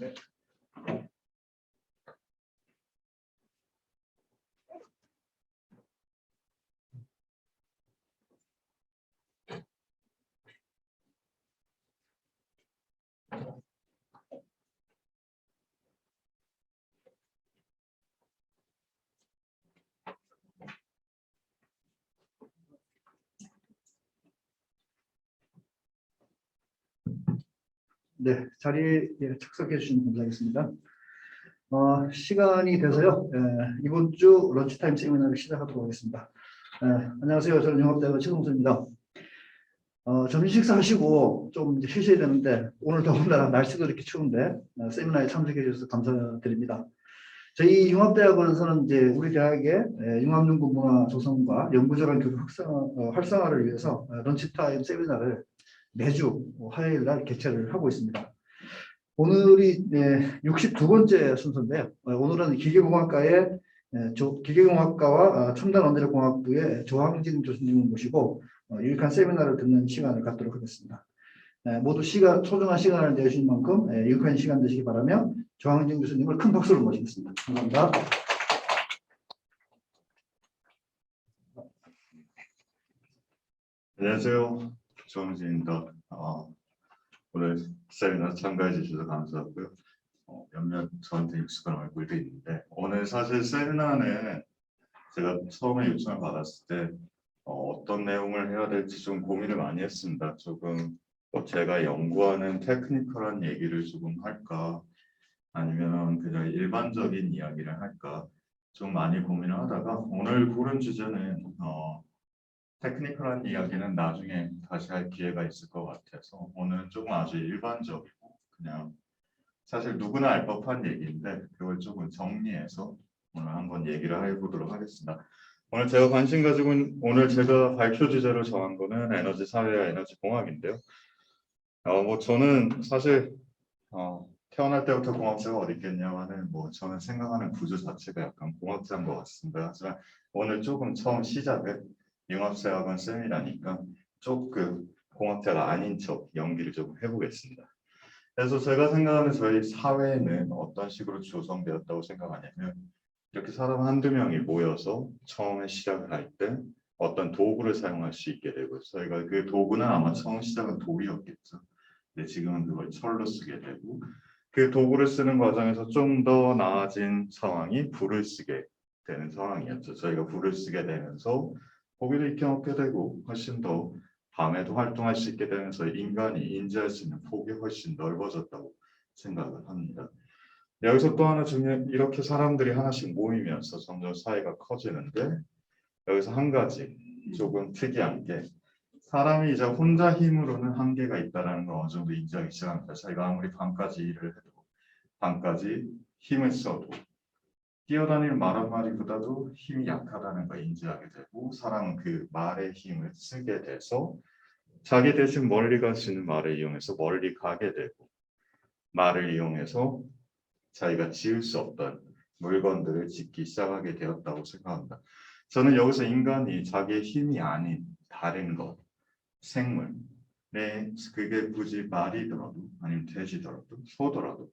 네. 네, 자리에 착석해 주신 감사하겠습니다. 시간이 돼서요. 이번 주 런치타임 세미나를 시작하도록 하겠습니다. 안녕하세요. 저는 영업대학원 최동수입니다. 점심 식사하시고 좀 이제 쉬셔야 되는데 오늘 더군다나 날씨도 이렇게 추운데 세미나에 참석해 주셔서 감사드립니다. 저희 융합대학원에서는 이제 우리 대학의 융합연구 문화 조성과 연구자간 교류 활성화를 위해서 런치타임 세미나를 매주 화요일 날 개최를 하고 있습니다. 오늘이 62번째 순서인데요. 오늘은 기계공학과와 첨단원자력공학부의 조항진 교수님을 모시고 유익한 세미나를 듣는 시간을 갖도록 하겠습니다. 모두 소중한 시간을 내주신 만큼 유익한 시간 되시기 바라며 조항진 교수님을 큰 박수로 모시겠습니다. 감사합니다. 안녕하세요. 조항진입니다. 오늘 세미나 참가해 주셔서 감사하고요. 몇몇 저한테 익숙한 얼굴도 있는데 오늘 사실 세미나는 제가 처음에 요청을 받았을 때 어떤 내용을 해야 될지 좀 고민을 많이 했습니다. 조금 제가 연구하는 테크니컬한 얘기를 조금 할까 아니면 그냥 일반적인 이야기를 할까 좀 많이 고민을 하다가 오늘 고른 주제는 테크니컬한 이야기는 나중에 다시 할 기회가 있을 것 같아서 오늘은 조금 아주 일반적이고 그냥 사실 누구나 알 법한 얘기인데 그걸 조금 정리해서 오늘 한번 얘기를 해보도록 하겠습니다. 오늘 제가 관심 가지고 오늘 제가 발표 주제로 정한 거는 에너지 사회와 에너지 공학인데요. 저는 사실 태어날 때부터 공학자가 어디 있겠냐면은 저는 생각하는 구조 자체가 약간 공학자인 것 같습니다. 하지만 오늘 조금 처음 시작을 융합대학원 쌤이라니까 조금 공학자가 아닌 척 연기를 좀 해보겠습니다. 그래서 제가 생각하는 저희 사회는 어떤 식으로 조성되었다고 생각하냐면 이렇게 사람 한두 명이 모여서 처음에 시작을 할 때 어떤 도구를 사용할 수 있게 되고 저희가 그 도구는 아마 처음 시작은 돌이었겠죠. 근데 지금은 그걸 철로 쓰게 되고 그 도구를 쓰는 과정에서 좀 더 나아진 상황이 불을 쓰게 되는 상황이었죠. 저희가 불을 쓰게 되면서 고기를 익혀 먹게 되고 훨씬 더 밤에도 활동할 수 있게 되면서 인간이 인지할 수 있는 폭이 훨씬 넓어졌다고 생각을 합니다. 여기서 또 하나 중요한 이렇게 사람들이 하나씩 모이면서 점점 사회가 커지는데 여기서 한 가지 조금 특이한 게 사람이 이제 혼자 힘으로는 한계가 있다는 걸 어느 정도 인지하기 시작합니다. 자기가 아무리 밤까지 일을 해도 밤까지 힘을 써도 뛰어다니는 말 한마디보다도 힘이 약하다는 걸 인지하게 되고 사람은 그 말의 힘을 쓰게 돼서 자기 대신 멀리 갈 수 있는 말을 이용해서 멀리 가게 되고 말을 이용해서 자기가 지을 수 없던 물건들을 짓기 시작하게 되었다고 생각합니다. 저는 여기서 인간이 자기의 힘이 아닌 다른 것, 생물, 그게 굳이 말이더라도 아니면 돼지더라도 소더라도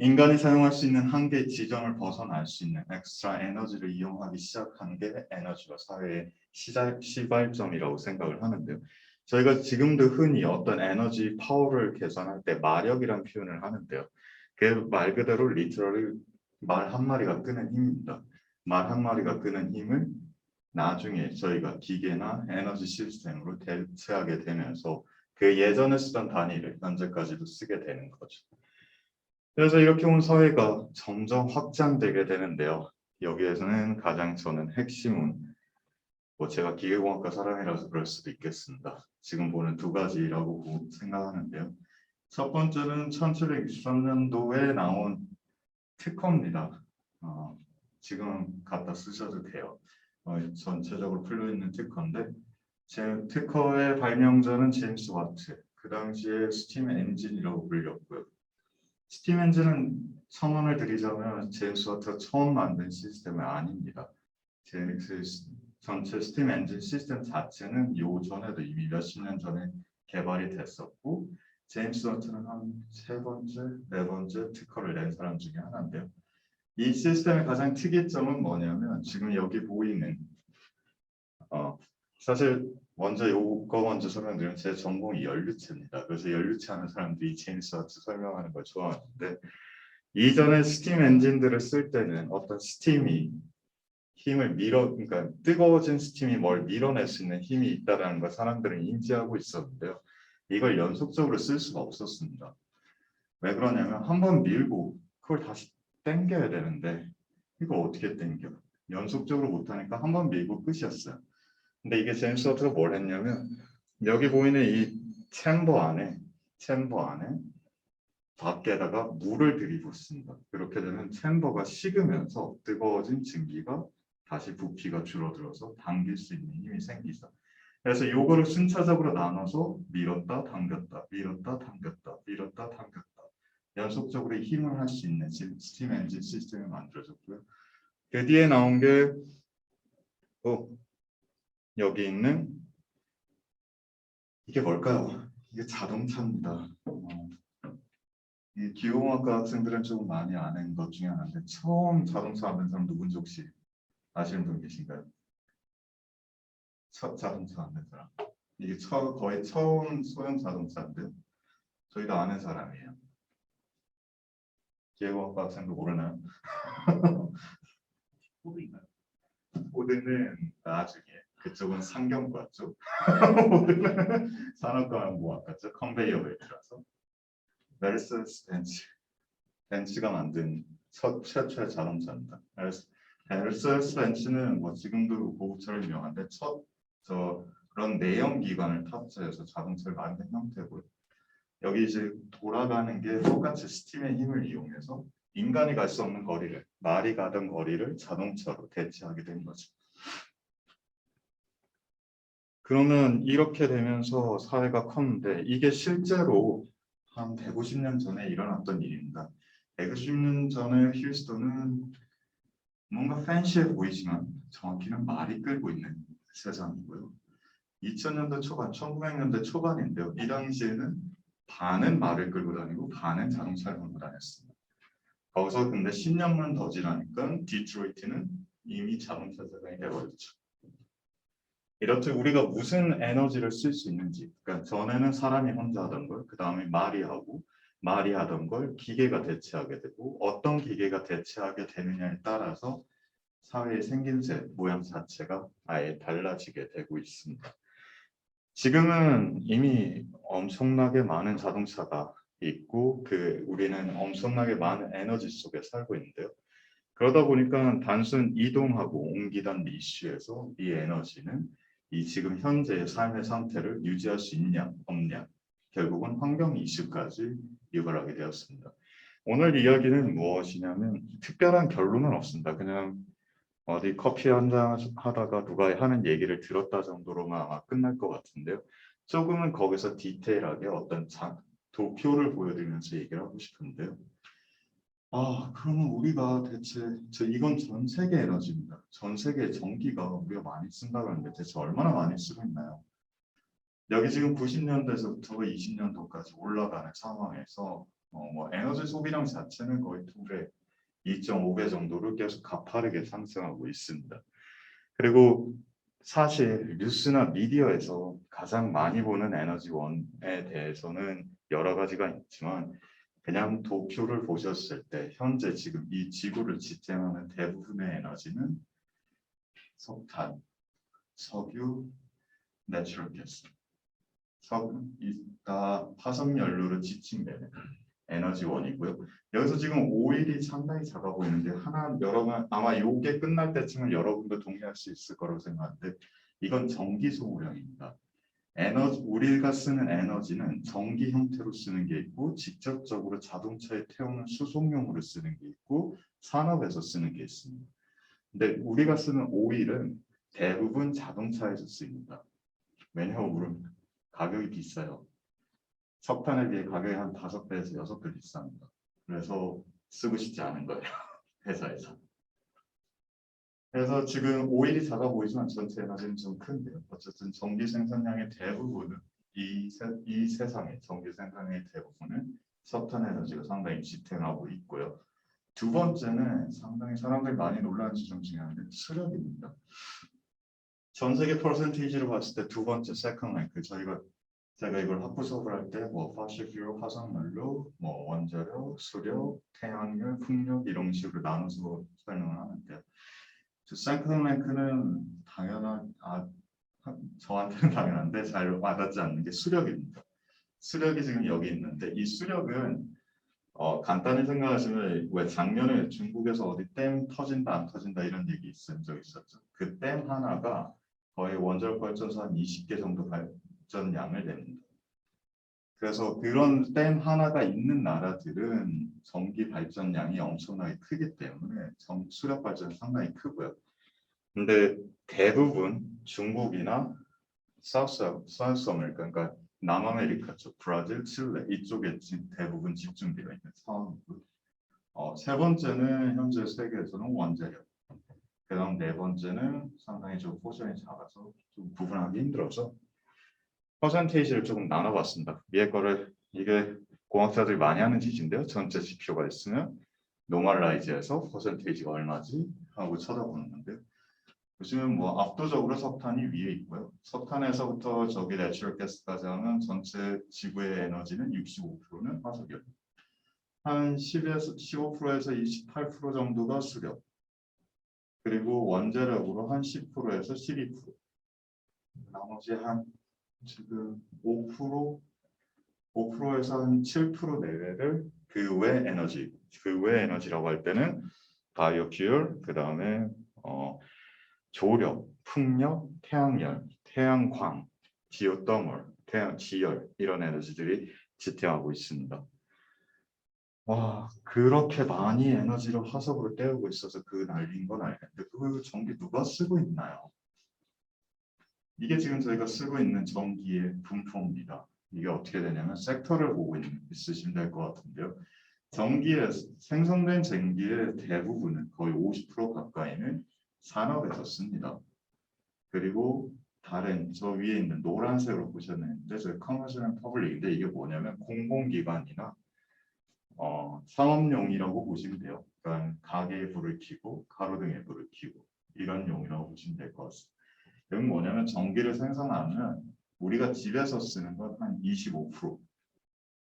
인간이 사용할 수 있는 한계 지점을 벗어날 수 있는 엑스트라 에너지를 이용하기 시작한 게 에너지와 사회의 시발점이라고 생각을 하는데요. 저희가 지금도 흔히 어떤 에너지 파워를 계산할 때 마력이라는 표현을 하는데요. 그 말 그대로 리터럴리 말 한 마리가 끄는 힘입니다. 말 한 마리가 끄는 힘을 나중에 저희가 기계나 에너지 시스템으로 대체하게 되면서 그 예전에 쓰던 단위를 현재까지도 쓰게 되는 거죠. 그래서 이렇게 온 사회가 점점 확장되게 되는데요. 여기에서는 가장 저는 핵심은 제가 기계공학과 사람이라서 그럴 수도 있겠습니다. 지금 보는 두 가지라고 생각하는데요. 첫 번째는 1763년도에 나온 특허입니다. 지금 갖다 쓰셔도 돼요. 전체적으로 풀려있는 특허인데 제 특허의 발명자는 제임스 와트, 그 당시에 스팀 엔진이라고 불렸고요. 스팀 엔진은 첨언을 드리자면 제임스 와트가 처음 만든 시스템은 아닙니다. 전체 스팀 엔진 시스템 자체는 요 전에도 이미 몇십 년 전에 개발이 됐었고 제임스 워트는 한 세 번째, 네 번째 특허를 낸 사람 중에 하나인데요. 이 시스템의 가장 특이점은 뭐냐면 지금 여기 보이는 사실 먼저 요거 먼저 설명드리면 제 전공이 연료체입니다. 그래서 연료체 하는 사람들이 제임스 워트 설명하는 걸 좋아하는데 이전에 스팀 엔진들을 쓸 때는 어떤 스팀이 힘을 그러니까 뜨거워진 스팀이 뭘 밀어낼 수 있는 힘이 있다는 걸 사람들은 인지하고 있었는데요. 이걸 연속적으로 쓸 수가 없었습니다. 왜 그러냐면 한 번 밀고 그걸 다시 당겨야 되는데 이걸 어떻게 당겨? 연속적으로 못하니까 한 번 밀고 끝이었어요. 근데 이게 제임스 워트가 뭘 했냐면 여기 보이는 이 챔버 안에 밖에다가 물을 들이붓습니다. 그렇게 되면 챔버가 식으면서 뜨거워진 증기가 다시 부피가 줄어들어서 당길 수 있는 힘이 생기죠. 그래서 요거를 순차적으로 나눠서 밀었다 당겼다 밀었다 당겼다 밀었다 당겼다 연속적으로 힘을 할 수 있는 스팀 엔진 시스템이 만들어졌고요. 그 뒤에 나온 게 여기 있는 이게 뭘까요? 이게 자동차입니다. 이 기계공학과 학생들은 조금 많이 아는 것 중에 하나인데 처음 자동차 만든 사람 누군지 혹시 아시는 분 계신가요? 첫 자동차 만든 사람. 이게 거의 처음 소형 자동차인데 저희도 아는 사람이에요. 기계공학과 학생도 모르나요? 포드인가요? 포드는 나중에 그쪽은 상경과 쪽 포드는 산업과학모학과 쪽 컨베이어 벨트라서 메르세데스 벤츠가 만든 최초의 자동차입니다. 메르세데스 벤츠는 뭐 지금도 고급차로 유명한데 그런 내연 기관을 탑재해서 자동차를 만든 형태고요. 여기 이제 돌아가는 게 똑같이 스팀의 힘을 이용해서 인간이 갈 수 없는 거리를 말이 가던 거리를 자동차로 대체하게 된 거죠. 그러면 이렇게 되면서 사회가 컸는데 이게 실제로 한 150년 전에 일어났던 일입니다. 150년 전에 휴스턴은 뭔가 팬시해 보이지만 정확히는 말이 끌고 있는 세상이고요. 2000년대 초반, 1900년대 초반인데요. 이 당시에는 반은 말을 끌고 다니고 반은 자동차를 끌고 다녔습니다. 거기서 근데 10년만 더 지나니까 디트로이트는 이미 자동차 세상이 되어버렸죠. 이렇듯 우리가 무슨 에너지를 쓸 수 있는지, 그러니까 전에는 사람이 혼자 하던 걸, 그 다음에 말이 하던 걸 기계가 대체하게 되고 어떤 기계가 대체하게 되느냐에 따라서 사회의 생김새, 모양 자체가 아예 달라지게 되고 있습니다. 지금은 이미 엄청나게 많은 자동차가 있고 우리는 엄청나게 많은 에너지 속에 살고 있는데요. 그러다 보니까 단순 이동하고 옮기던 이슈에서 이 에너지는 이 지금 현재의 삶의 상태를 유지할 수 있냐 없냐 결국은 환경 이슈까지 유발하게 되었습니다. 오늘 이야기는 무엇이냐면 특별한 결론은 없습니다. 그냥 어디 커피 한잔 하다가 누가 하는 얘기를 들었다 정도로만 아마 끝날 것 같은데요. 조금은 거기서 디테일하게 어떤 도표를 보여드리면서 얘기를 하고 싶은데요. 그러면 우리가 대체 이건 전 세계 에너지입니다. 전 세계 전기가 우리가 많이 쓴다고 하는데 대체 얼마나 많이 쓰고 있나요? 여기 지금 90년대에서부터 20년도까지 올라가는 상황에서 에너지 소비량 자체는 거의 2.5배 정도를 계속 가파르게 상승하고 있습니다. 그리고 사실 뉴스나 미디어에서 가장 많이 보는 에너지원에 대해서는 여러 가지가 있지만 그냥 도표를 보셨을 때 현재 지금 이 지구를 지탱하는 대부분의 에너지는 석탄, 석유, 내추럴 가스, 화석연료로 지칭되는 에너지원이고요. 여기서 지금 오일이 상당히 작아 보이는데 여러분 아마 이게 끝날 때쯤은 여러분도 동의할 수 있을 거라고 생각하는데 이건 전기 소모량입니다. 우리가 쓰는 에너지는 전기 형태로 쓰는 게 있고 직접적으로 자동차에 태우는 수송용으로 쓰는 게 있고 산업에서 쓰는 게 있습니다. 근데 우리가 쓰는 오일은 대부분 자동차에서 쓰입니다. 왜냐하면 가격이 비싸요. 석탄에 비해 가격이 한 5배에서 6배 비쌉니다. 그래서 쓰고 싶지 않은 거예요. 회사에서. 그래서 지금 오일이 작아 보이지만 전체 에너지는 좀 큰데요. 어쨌든 전기 생산량의 대부분은 이 세상의 전기 생산의 대부분은 석탄 에너지가 상당히 지탱하고 있고요. 두 번째는 상당히 사람들이 많이 놀라는 지점 중에 하나는 수력입니다. 전 세계 퍼센테이지로 봤을 때 두 번째 세컨 랭크 제가 이걸 학부 수업을 할 때 뭐 화석연료, 화석연료, 뭐 원자력, 수력, 태양열, 풍력 이런 식으로 나눠서 설명을 하는데요. 세컨 랭크는 저한테는 당연한데 잘 와닿지 않는 게 수력입니다. 수력이 지금 여기 있는데 이 수력은 간단히 생각하시면 왜 작년에 중국에서 어디 댐 터진다 안 터진다 이런 얘기 있은 적 있었죠. 그 댐 하나가 거의 원자력 발전소 한 20개 정도 발전량을 냅니다. 그래서 그런 댐 하나가 있는 나라들은 전기 발전량이 엄청나게 크기 때문에 수력 발전이 상당히 크고요. 근데 대부분 중국이나 사우스 아메리카, 그러니까 남아메리카 쪽, 브라질, 칠레 이쪽에 대부분 집중되어 있는 상황이고, 세 번째는 현재 세계에서는 원자력, 그다음 네 번째는 상당히 좀 포션이 작아서 좀 구분하기 힘들어서 퍼센테이지를 조금 나눠봤습니다. 위에 거를 이게 공학자들이 많이 하는 짓인데요. 전체 지표가 있으면 노멀라이즈해서 퍼센테이지가 얼마지 하고 쳐다보는 건데요. 보시면 뭐 압도적으로 석탄이 위에 있고요. 석탄에서부터 저기 내추럴 가스까지 하면 전체 지구의 에너지는 65%는 화석연료. 한 10에서 15%에서 28% 정도가 수력. 그리고 원자력으로 한 10%에서 12%. 나머지 한 지금 5%에서 한 7% 내외를 그 외 에너지라고 할 때는 바이오퓨얼, 그 다음에 조력, 풍력, 태양열, 태양광, 지오더멀, 지열 이런 에너지들이 지탱하고 있습니다. 와, 그렇게 많이 에너지를 화석으로 때우고 있어서 그 난리인 건 알겠는데 그 전기 누가 쓰고 있나요? 이게 지금 저희가 쓰고 있는 전기의 분포입니다. 이게 어떻게 되냐면 섹터를 보고 있으시면 될 것 같은데요. 생성된 전기의 대부분은 거의 50% 가까이는 산업에서 씁니다. 그리고 다른 저 위에 있는 노란색으로 보셨는데 저희 커머셜 퍼블릭인데 이게 뭐냐면 공공기관이나 상업용이라고 보시면 돼요. 그러니까 가게에 불을 켜고 가로등에 불을 켜고 이런 용이라고 보시면 될 것 같습니다. 여기 뭐냐면 전기를 생산하면 우리가 집에서 쓰는 건 한 25%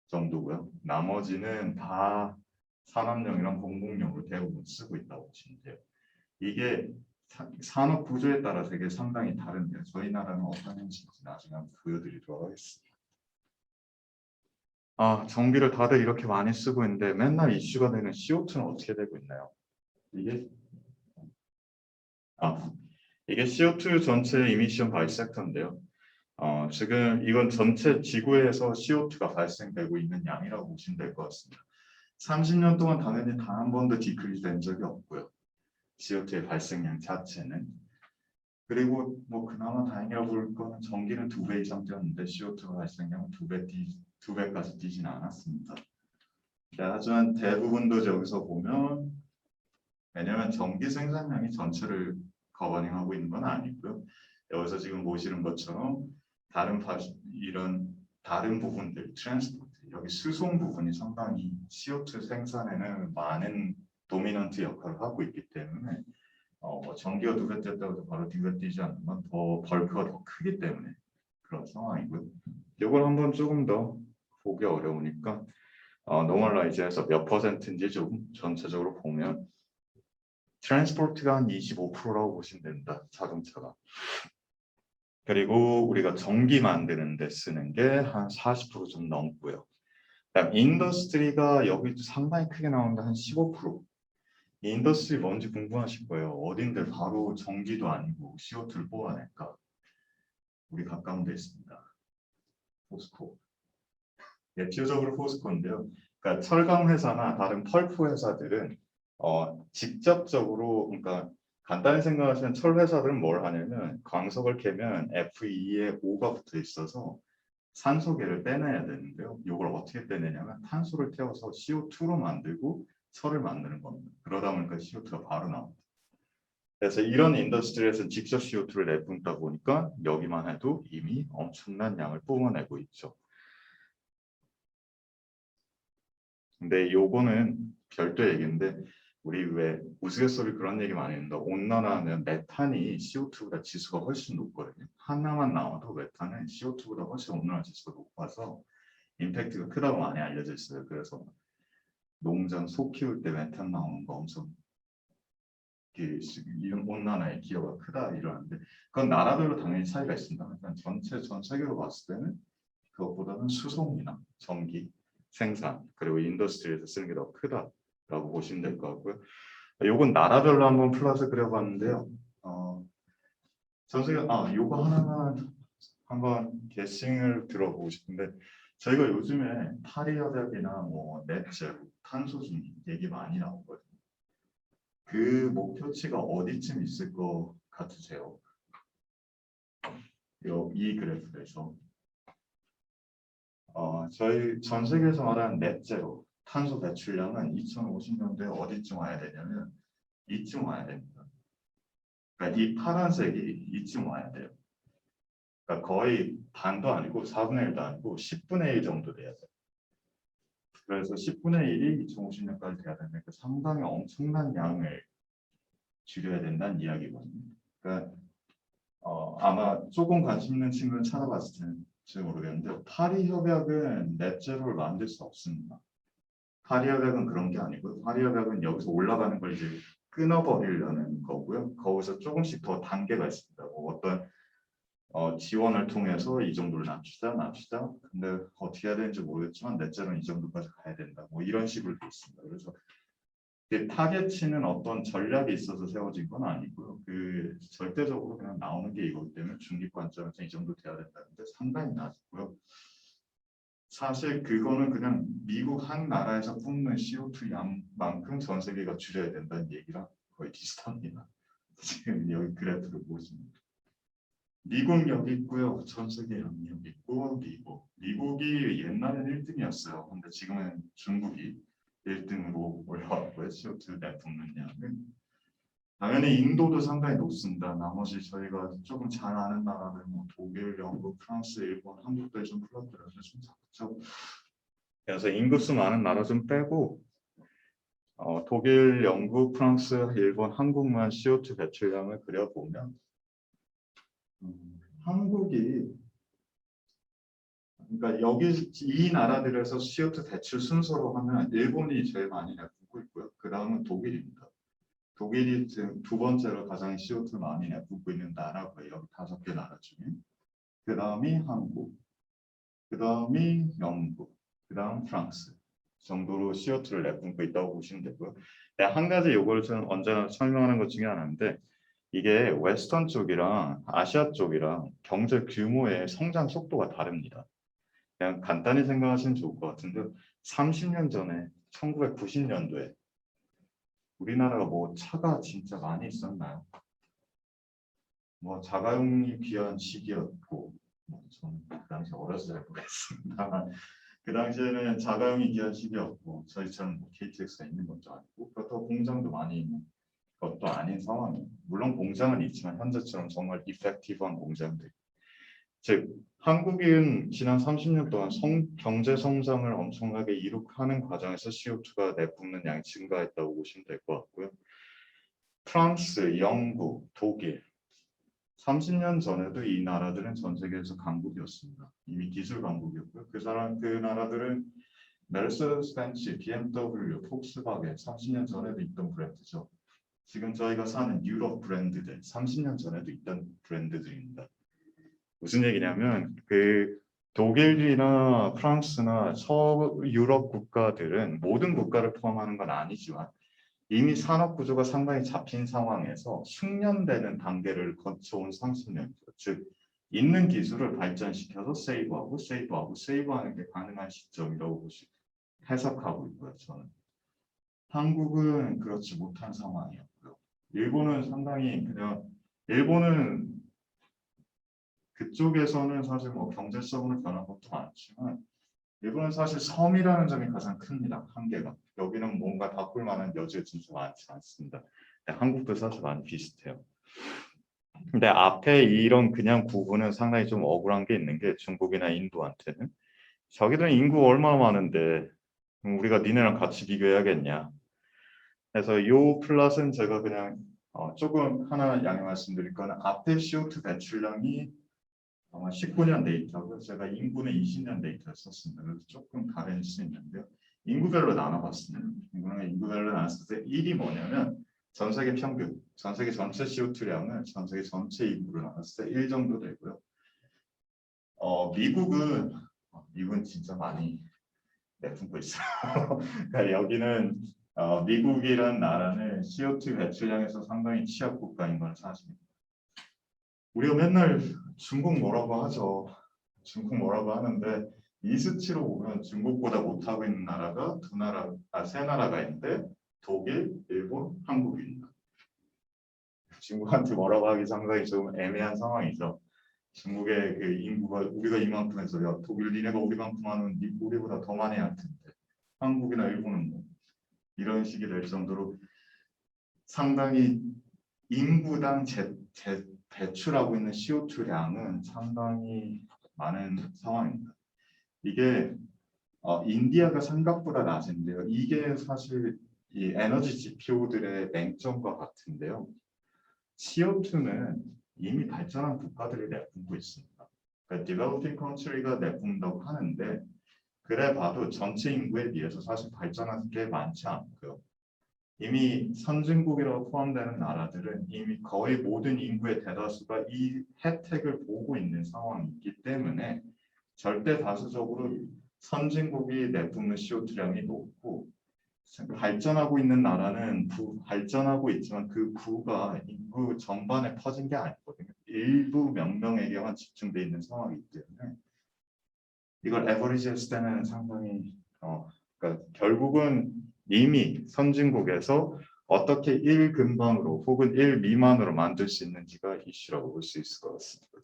정도고요. 나머지는 다 산업용이랑 공공용으로 대부분 쓰고 있다고 보시면 돼요. 이게 산업 구조에 따라 되게 상당히 다른데요. 저희 나라는 어떤 형식인지 나중에 한번 보여드리도록 하겠습니다. 전기를 다들 이렇게 많이 쓰고 있는데 맨날 이슈가 되는 CO2는 어떻게 되고 있나요? 이게 CO2 전체 이미션 바이 섹터인데요. 지금 이건 전체 지구에서 CO2가 발생되고 있는 양이라고 보시면 될 것 같습니다. 30년 동안 당연히 단 한 번도 디크리즈 된 적이 없고요. CO2의 발생량 자체는. 그리고 뭐 그나마 다행이라고 볼 거는 전기는 2배 이상 뛰었는데 CO2 발생량은 2배까지 뛰지는 않았습니다. 하지만 대부분도 여기서 보면 왜냐하면 전기 생산량이 전체를 커버링하고 있는 건 아니고요. 여기서 지금 보시는 것처럼 이런 다른 부분들, 트랜스포트, 여기 수송 부분이 상당히 CO2 생산에는 많은 도미넌트 역할을 하고 있기 때문에 전기가 2배 뛰었다고 해서 바로 2배 뛰지 않는 건 더 벌크가 더 크기 때문에 그런 상황이고요. 이걸 한번 조금 더 보기 어려우니까 노멀라이즈해서 몇 퍼센트인지 좀 전체적으로 보면 트랜스포트가 한 25%라고 보시면 됩니다. 자동차가. 그리고 우리가 전기 만드는 데 쓰는 게 한 40% 좀 넘고요. 그다음 인더스트리가 여기도 상당히 크게 나오는데 한 15%. 이 인더스트리 뭔지 궁금하실 거예요. 어딘데 바로 전기도 아니고 CO2를 뽑아낼까? 우리 가까운 데 있습니다. 포스코. 대표적으로 포스코인데요. 그러니까 철강 회사나 다른 펄프 회사들은 직접적으로 그러니까 간단히 생각하시면 철 회사들은 뭘 하냐면 광석을 캐면 Fe2에 O가 붙어 있어서 산소계를 빼내야 되는데요. 이걸 어떻게 빼내냐면 탄소를 태워서 CO2로 만들고 철을 만드는 겁니다. 그러다 보니까 CO2가 바로 나옵니다. 그래서 이런 인더스트리에서 직접 CO2를 내뿜다 보니까 여기만 해도 이미 엄청난 양을 뿜어내고 있죠. 근데 요거는 별도 얘기인데 우리 왜 우스갯소리 그런 얘기 많이 했는데 온난화는 메탄이 CO2보다 지수가 훨씬 높거든요. 하나만 나와도 메탄은 CO2보다 훨씬 온난화 지수가 높아서 임팩트가 크다고 많이 알려져 있어요. 그래서 농장 소 키울 때 메탄 나오는 거 엄청 이런 온난화의 기여가 크다 이러는데 그건 나라별로 당연히 차이가 있습니다. 그러니까 전 세계로 봤을 때는 그것보다는 수송이나 전기 생산 그리고 인더스트리에서 쓰는 게 더 크다라고 보시면 될 것 같고요. 요건 나라별로 한번 플롯을 그려봤는데요. 전 세계 요거 하나만 한번 게싱을 들어보고 싶은데 저희가 요즘에 파리 협약이나 뭐 넷제로 탄소 중립 얘기 많이 나오거든요. 그 목표치가 어디쯤 있을 것 같으세요? 이 그래프에서 저희 전 세계에서 말하는 넷제로 탄소 배출량은 2050년도에 어디쯤 와야 되냐면 이쯤 와야 됩니다. 그러니까 이 파란색이 이쯤 와야 돼요. 그러니까 거의 반도 아니고 4분의 1도 아니고 10분의 1 정도 돼야 돼요. 그래서 10분의 1이 2050년까지 돼야 되는데 상당히 엄청난 양을 줄여야 된다는 이야기거든요. 그러니까 아마 조금 관심 있는 친구는 찾아봤을 텐지 모르겠는데 파리 협약은 넷제로를 만들 수 없습니다. 파리 협약은 그런 게 아니고요. 파리 협약은 여기서 올라가는 걸 이제 끊어버리려는 거고요. 거기서 조금씩 더 단계가 있습니다. 뭐 어떤 지원을 통해서 이 정도를 낮추자. 근데 어떻게 해야 되는지 모르겠지만 넷제로는 이 정도까지 가야 된다. 뭐 이런 식으로 돼 있습니다. 그래서 타겟치는 어떤 전략이 있어서 세워진 건 아니고요. 그 절대적으로 그냥 나오는 게 이거기 때문에 중립 관점에서 이 정도 돼야 된다는데 상당히 낮고요. 사실 그거는 그냥 미국 한 나라에서 뿜는 CO2 양만큼 전 세계가 줄여야 된다는 얘기랑 거의 비슷합니다. 지금 여기 그래프를 보시면 미국 여기 있고요. 전 세계 여기 있고 미국이 옛날에는 1등이었어요. 근데 지금은 중국이 1등으로 올라왔고요. CO2 내뿜는 양은 당연히 인도도 상당히 높습니다. 나머지 저희가 조금 잘 아는 나라들 뭐 독일, 영국, 프랑스, 일본, 한국도 좀 플러트라서 좀 작죠. 그래서 인구수 많은 나라 좀 빼고 독일, 영국, 프랑스, 일본, 한국만 CO2 배출량을 그려보면 한국이 그러니까 여기 이 나라들에서 CO2 배출 순서로 하면 일본이 제일 많이 내뿜고 있고요. 그 다음은 독일입니다. 독일이 지금 두 번째로 가장 CO2 많이 내뿜고 있는 나라고요. 여기 5개 나라 중에. 그 다음이 한국, 그 다음이 영국, 그 다음 프랑스 정도로 CO2를 내뿜고 있다고 보시면 되고요. 한 가지 요걸 좀 언제나 설명하는 것 중에 하나인데 이게 웨스턴 쪽이랑 아시아 쪽이랑 경제 규모의 성장 속도가 다릅니다. 그냥 간단히 생각하시면 좋을 것 같은데 30년 전에 1990년도에 우리나라가 뭐 차가 진짜 많이 있었나요? 뭐 자가용이 귀한 시기였고 저는 그 당시 어려서 잘 모르겠습니다만 그 당시에는 자가용이 귀한 시기였고 저희처럼 뭐 KTX가 있는 것도 아니고 그렇다고 공장도 많이 있는 것도 아닌 상황이에요. 물론 공장은 있지만 현재처럼 정말 이펙티브한 공장들 즉 한국은 지난 30년 동안 경제 성장을 엄청나게 이룩하는 과정에서 CO2가 내뿜는 양이 증가했다고 보시면 될 것 같고요. 프랑스, 영국, 독일 30년 전에도 이 나라들은 전 세계에서 강국이었습니다. 이미 기술 강국이었고요. 그 나라들은 메르세데스 벤츠, BMW, 폭스바겐 30년 전에도 있던 브랜드죠. 지금 저희가 사는 유럽 브랜드들 30년 전에도 있던 브랜드들입니다. 무슨 얘기냐면 그 독일이나 프랑스나 서유럽 국가들은 모든 국가를 포함하는 건 아니지만 이미 산업 구조가 상당히 잡힌 상황에서 숙련되는 단계를 거쳐온 30년, 즉 있는 기술을 발전시켜서 세이브하는 게 가능한 시점이라고 해석하고 있고요. 저는 한국은 그렇지 못한 상황이었고요. 일본은 상당히 일본은 그쪽에서는 사실 뭐 경제적으로 변한 것도 많지만 일본은 사실 섬이라는 점이 가장 큽니다. 한계가. 여기는 뭔가 바꿀 만한 여지가 진짜 많지 않습니다. 한국도 사실 많이 비슷해요. 근데 앞에 이런 그냥 구분은 상당히 좀 억울한 게 있는 게 중국이나 인도한테는 자기들은 인구 얼마나 많은데 우리가 니네랑 같이 비교해야겠냐. 그래서 요 플랫은 제가 그냥 조금 하나 양해 말씀드릴 거는 앞에 CO2 배출량이 아마 19년 데이터고 제가 인구는 20년 데이터를 썼습니다. 그래서 조금 다를 수 있는데요. 인구별로 나눠봤습니다. 인구별로 나눴을 때 1이 뭐냐면 전 세계 평균, 전 세계 전체 CO2량을 전 세계 전체 인구로 나눴을 때 1 정도 되고요. 미국은 진짜 많이 내뿜고 있어요. 그러니까 여기는 미국이란 나라는 CO2 배출량에서 상당히 취약 국가인 건 사실입니다. 우리가 맨날 중국 뭐라고 하죠. 중국 뭐라고 하는데 이 수치로 보면 중국보다 못하고 있는 나라가 세 나라가 있는데 독일, 일본, 한국입니다. 중국한테 뭐라고 하기 상당히 좀 애매한 상황이죠. 중국의 그 인구가 우리가 이만큼 해서 야 독일 니네가 우리만큼 하는 우리보다 더 많이 할 텐데 한국이나 일본은 뭐 이런 식이 될 정도로 상당히 인구당 배출하고 있는 CO2량은 상당히 많은 상황입니다. 이게 인디아가 생각보다 낮은데요. 이게 사실 이 에너지 지표들의 맹점과 같은데요. CO2는 이미 발전한 국가들이 내뿜고 있습니다. 그러니까 developing country가 내뿜는다고 하는데 그래 봐도 전체 인구에 비해서 사실 발전한 게 많지 않고요. 이미 선진국이라고 포함되는 나라들은 이미 거의 모든 인구의 대다수가 이 혜택을 보고 있는 상황이 있기 때문에 절대 다수적으로 선진국이 내뿜는 CO2량이 높고 발전하고 있는 나라는 발전하고 있지만 그 부가 인구 전반에 퍼진 게 아니거든요. 일부 몇 명에게만 집중돼 있는 상황이기 때문에 이걸 에버리지 했을 때는 상당히 그러니까 결국은 이미 선진국에서 어떻게 1 근방으로 혹은 1 미만으로 만들 수 있는지가 이슈라고 볼 수 있을 것 같습니다.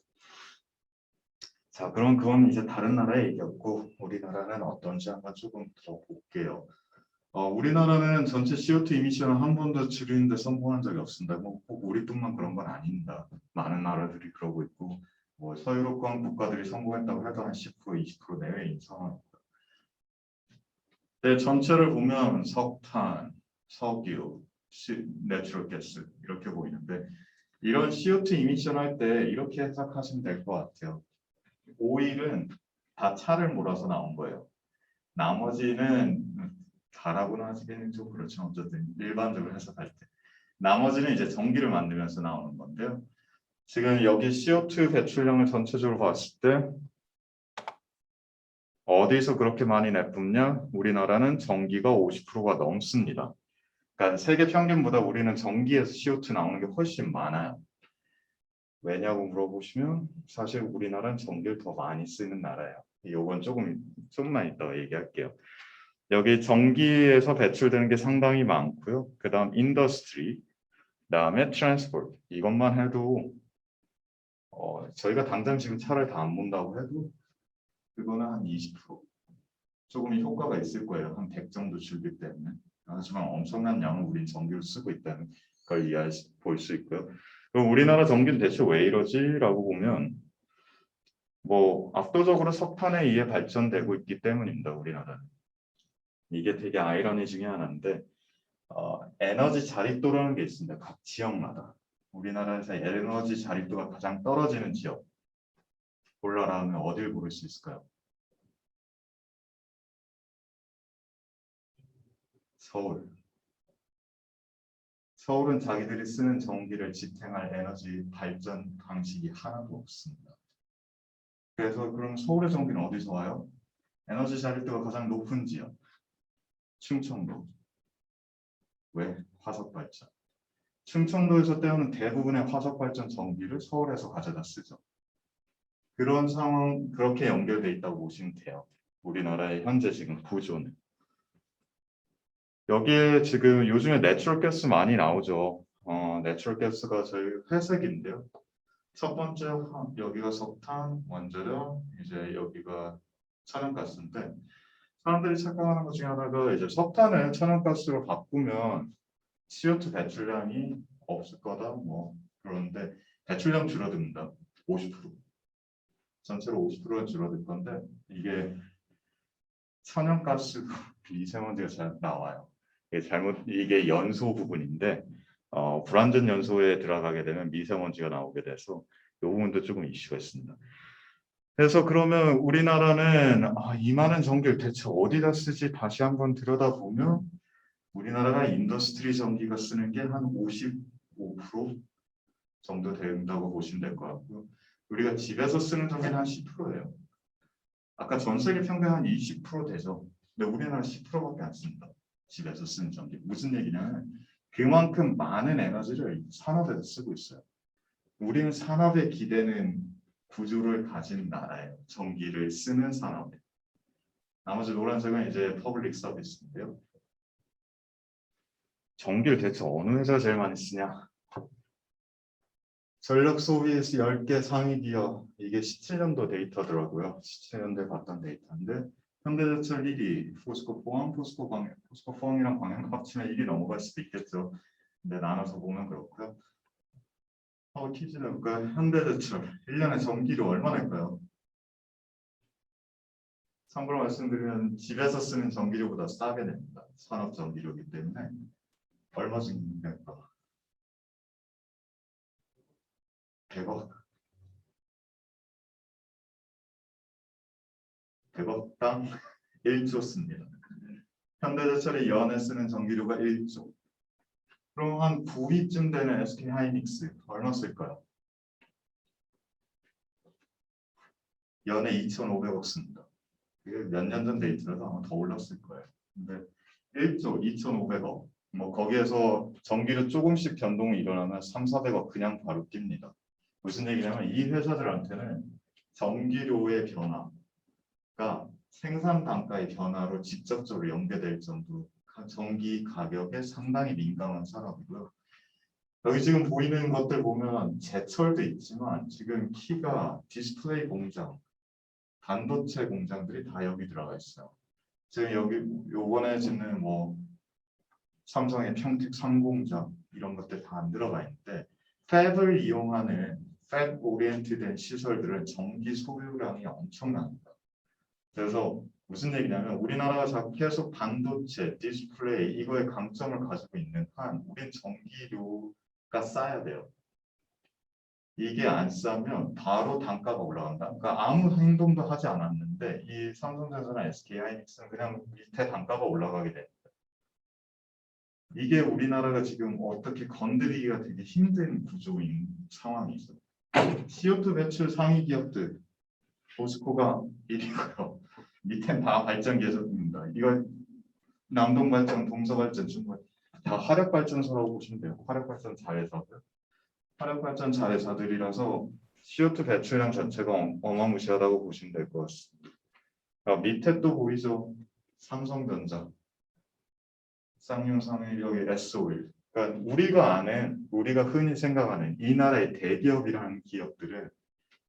자, 그럼 그건 이제 다른 나라의 얘기였고 우리나라는 어떤지 한번 조금 더 볼게요. 우리나라는 전체 CO2 이미션을 한 번도 줄이는데 성공한 적이 없습니다. 꼭 우리뿐만 그런 건 아닙니다. 많은 나라들이 그러고 있고 뭐 서유럽권 국가들이 성공했다고 해도 한 10%, 20% 내외인 상황입니다. 네, 전체를 보면 석탄, 석유, 내추럴 가스 이렇게 보이는데 이런 CO2 이미션 할 때 이렇게 해석하시면 될 것 같아요. 오일은 다 차를 몰아서 나온 거예요. 나머지는 다라고는 하기에는 좀 그렇죠. 어쨌든 일반적으로 해석할 때 나머지는 이제 전기를 만들면서 나오는 건데요. 지금 여기 CO2 배출량을 전체적으로 봤을 때 어디서 그렇게 많이 내뿜냐? 우리나라는 전기가 50%가 넘습니다. 그러니까 세계 평균보다 우리는 전기에서 CO2 나오는 게 훨씬 많아요. 왜냐고 물어보시면 사실 우리나라는 전기를 더 많이 쓰는 나라예요. 이건 조금만 이따가 얘기할게요. 여기 전기에서 배출되는 게 상당히 많고요. 그 다음 인더스트리, 그 다음에 트랜스포트. 이것만 해도 저희가 당장 지금 차를 다 안 본다고 해도 그거는 한 20% 조금 효과가 있을 거예요. 한 100 정도 줄기 때문에. 하지만 엄청난 양을 우린 전기를 쓰고 있다는 걸 볼 수 있고요. 그럼 우리나라 전기는 대체 왜 이러지? 라고 보면 뭐 압도적으로 석탄에 의해 발전되고 있기 때문입니다. 우리나라는. 이게 되게 아이러니 중에 하나인데 에너지 자립도라는 게 있습니다. 각 지역마다. 우리나라에서 에너지 자립도가 가장 떨어지는 지역 골라라 하면 어딜 고를 수 있을까요? 서울. 서울은 자기들이 쓰는 전기를 지탱할 에너지 발전 방식이 하나도 없습니다. 그래서 그럼 서울의 전기는 어디서 와요? 에너지 자립도가 가장 높은 지역. 충청도. 왜? 화석발전. 충청도에서 떼어는 대부분의 화석발전 전기를 서울에서 가져다 쓰죠. 그런 상황, 그렇게 연결돼 있다고 보시면 돼요. 우리나라의 현재 지금 구조는. 여기에 지금 요즘에 내추럴 가스 많이 나오죠. 내추럴 가스가 저희 회색인데요. 첫 번째 여기가 석탄, 원자력, 이제 여기가 천연가스인데 사람들이 착각하는 것 중에 하나가 이제 석탄을 천연가스로 바꾸면 CO2 배출량이 없을 거다 뭐 그런데 배출량 줄어듭니다. 50%. 전체로 50%가 줄어들 건데 이게 천연가스 미세먼지가 잘 나와요. 이게 연소 부분인데 불완전 연소에 들어가게 되면 미세먼지가 나오게 돼서 이 부분도 조금 이슈가 있습니다. 그래서 그러면 우리나라는 이 많은 전기를 대체 어디다 쓰지 다시 한번 들여다보면 우리나라가 인더스트리 전기가 쓰는 게 한 55% 정도 된다고 보시면 될 것 같고요. 우리가 집에서 쓰는 전기는 한 10%예요. 아까 전 세계 평균 한 20% 되죠. 근데 우리나라 10%밖에 안 씁니다. 집에서 쓰는 전기. 무슨 얘기냐면 그만큼 많은 에너지를 산업에서 쓰고 있어요. 우리는 산업에 기대는 구조를 가진 나라예요. 전기를 쓰는 산업에. 나머지 노란색은 이제 퍼블릭 서비스인데요. 전기를 대체 어느 회사가 제일 많이 쓰냐? 전력 소비에서 10개 상위 기업. 이게 17년도 데이터더라고요. 17년도에 봤던 데이터인데 현대제철 1위, 포스코포항, 포스코포항이랑 광양과 합치면 1위 넘어갈 수도 있겠죠. 근데 나눠서 보면 그렇고요. 퀴즈는 볼까요? 현대제철 1년에 전기료 얼마 낼까요? 참고로 말씀드리면 집에서 쓰는 전기료보다 싸게 냅니다. 산업 전기료이기 때문에 얼마 정도 낼까? 100억. 100억당 1조 씁니다. 현대제철이 연에 쓰는 전기료가 1조. 그럼 한 9위쯤 되는 SK 하이닉스 얼마 쓸까요? 연에 2,500억 씁니다. 이게 몇 년 전 데이터라서 아마 더 올랐을 거예요. 근데 1조 2,500억. 뭐 거기에서 전기료 조금씩 변동이 일어나면 3,400억 그냥 바로 뜁니다. 무슨 얘기냐면 이 회사들한테는 전기료의 변화가 생산 단가의 변화로 직접적으로 연계될 정도로 전기 가격에 상당히 민감한 산업이고요. 여기 지금 보이는 것들 보면 제철도 있지만 지금 키가 디스플레이 공장, 반도체 공장들이 다 여기 들어가 있어요. 지금 여기 요번에 짓는 뭐 삼성의 평택 상공장 이런 것들 다 안 들어가 있는데 팹을 이용하는 팹 오리엔티드된 시설들은 전기 소유량이 엄청납니다. 그래서 무슨 얘기냐면 우리나라가 계속 반도체, 디스플레이 이거에 강점을 가지고 있는 한 우린 전기료가 싸야 돼요. 이게 안 싸면 바로 단가가 올라간다. 그러니까 아무 행동도 하지 않았는데 이 삼성전자나 SK하이닉스는 그냥 밑에 단가가 올라가게 됩니다. 이게 우리나라가 지금 어떻게 건드리기가 되게 힘든 구조인 상황이죠. CO2 배출 상위 기업들 포스코가 1위고요. 밑엔 다 발전 계속입니다. 이거 남동발전, 동서발전, 중발 다 화력발전소라고 보시면 돼요. 화력발전 자회사들. 화력발전 자회사들이라서 CO2 배출량 자체가 어마무시하다고 보시면 될 것 같습니다. 밑에 또 보이죠? 삼성전자, 쌍용상의 여기 S-오일. 그러니까 우리가 흔히 생각하는 이 나라의 대기업이라는 기업들은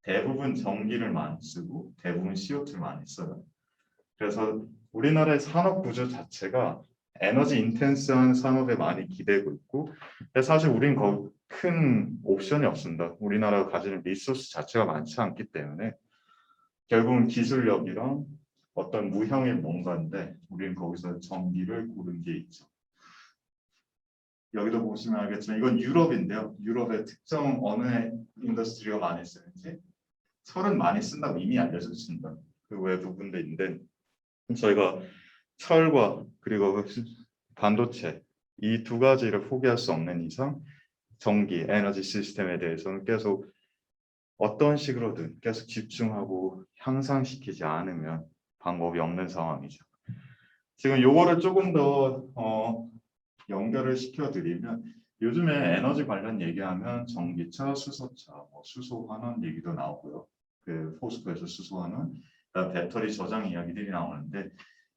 대부분 전기를 많이 쓰고 대부분 CO2를 많이 써요. 그래서 우리나라의 산업 구조 자체가 에너지 인텐스한 산업에 많이 기대고 있고 사실 우린 큰 옵션이 없습니다. 우리나라가 가지는 리소스 자체가 많지 않기 때문에 결국은 기술력이랑 어떤 무형의 뭔가인데 우리는 거기서 전기를 고른 게 있죠. 여기도 보시면 알겠지만 이건 유럽인데요. 유럽의 특정 어느 인더스트리가 많이 쓰는지 철은 많이 쓴다고 이미 알려졌습니다. 그 외 부분들인데 저희가 철과 그리고 반도체 이 두 가지를 포기할 수 없는 이상 전기, 에너지 시스템에 대해서는 계속 어떤 식으로든 계속 집중하고 향상시키지 않으면 방법이 없는 상황이죠. 지금 요거를 조금 더 연결을 시켜드리면 요즘에 에너지 관련 얘기하면 전기차, 수소차, 수소환원 얘기도 나오고요. 그 포스코에서 수소환원, 배터리 저장 이야기들이 나오는데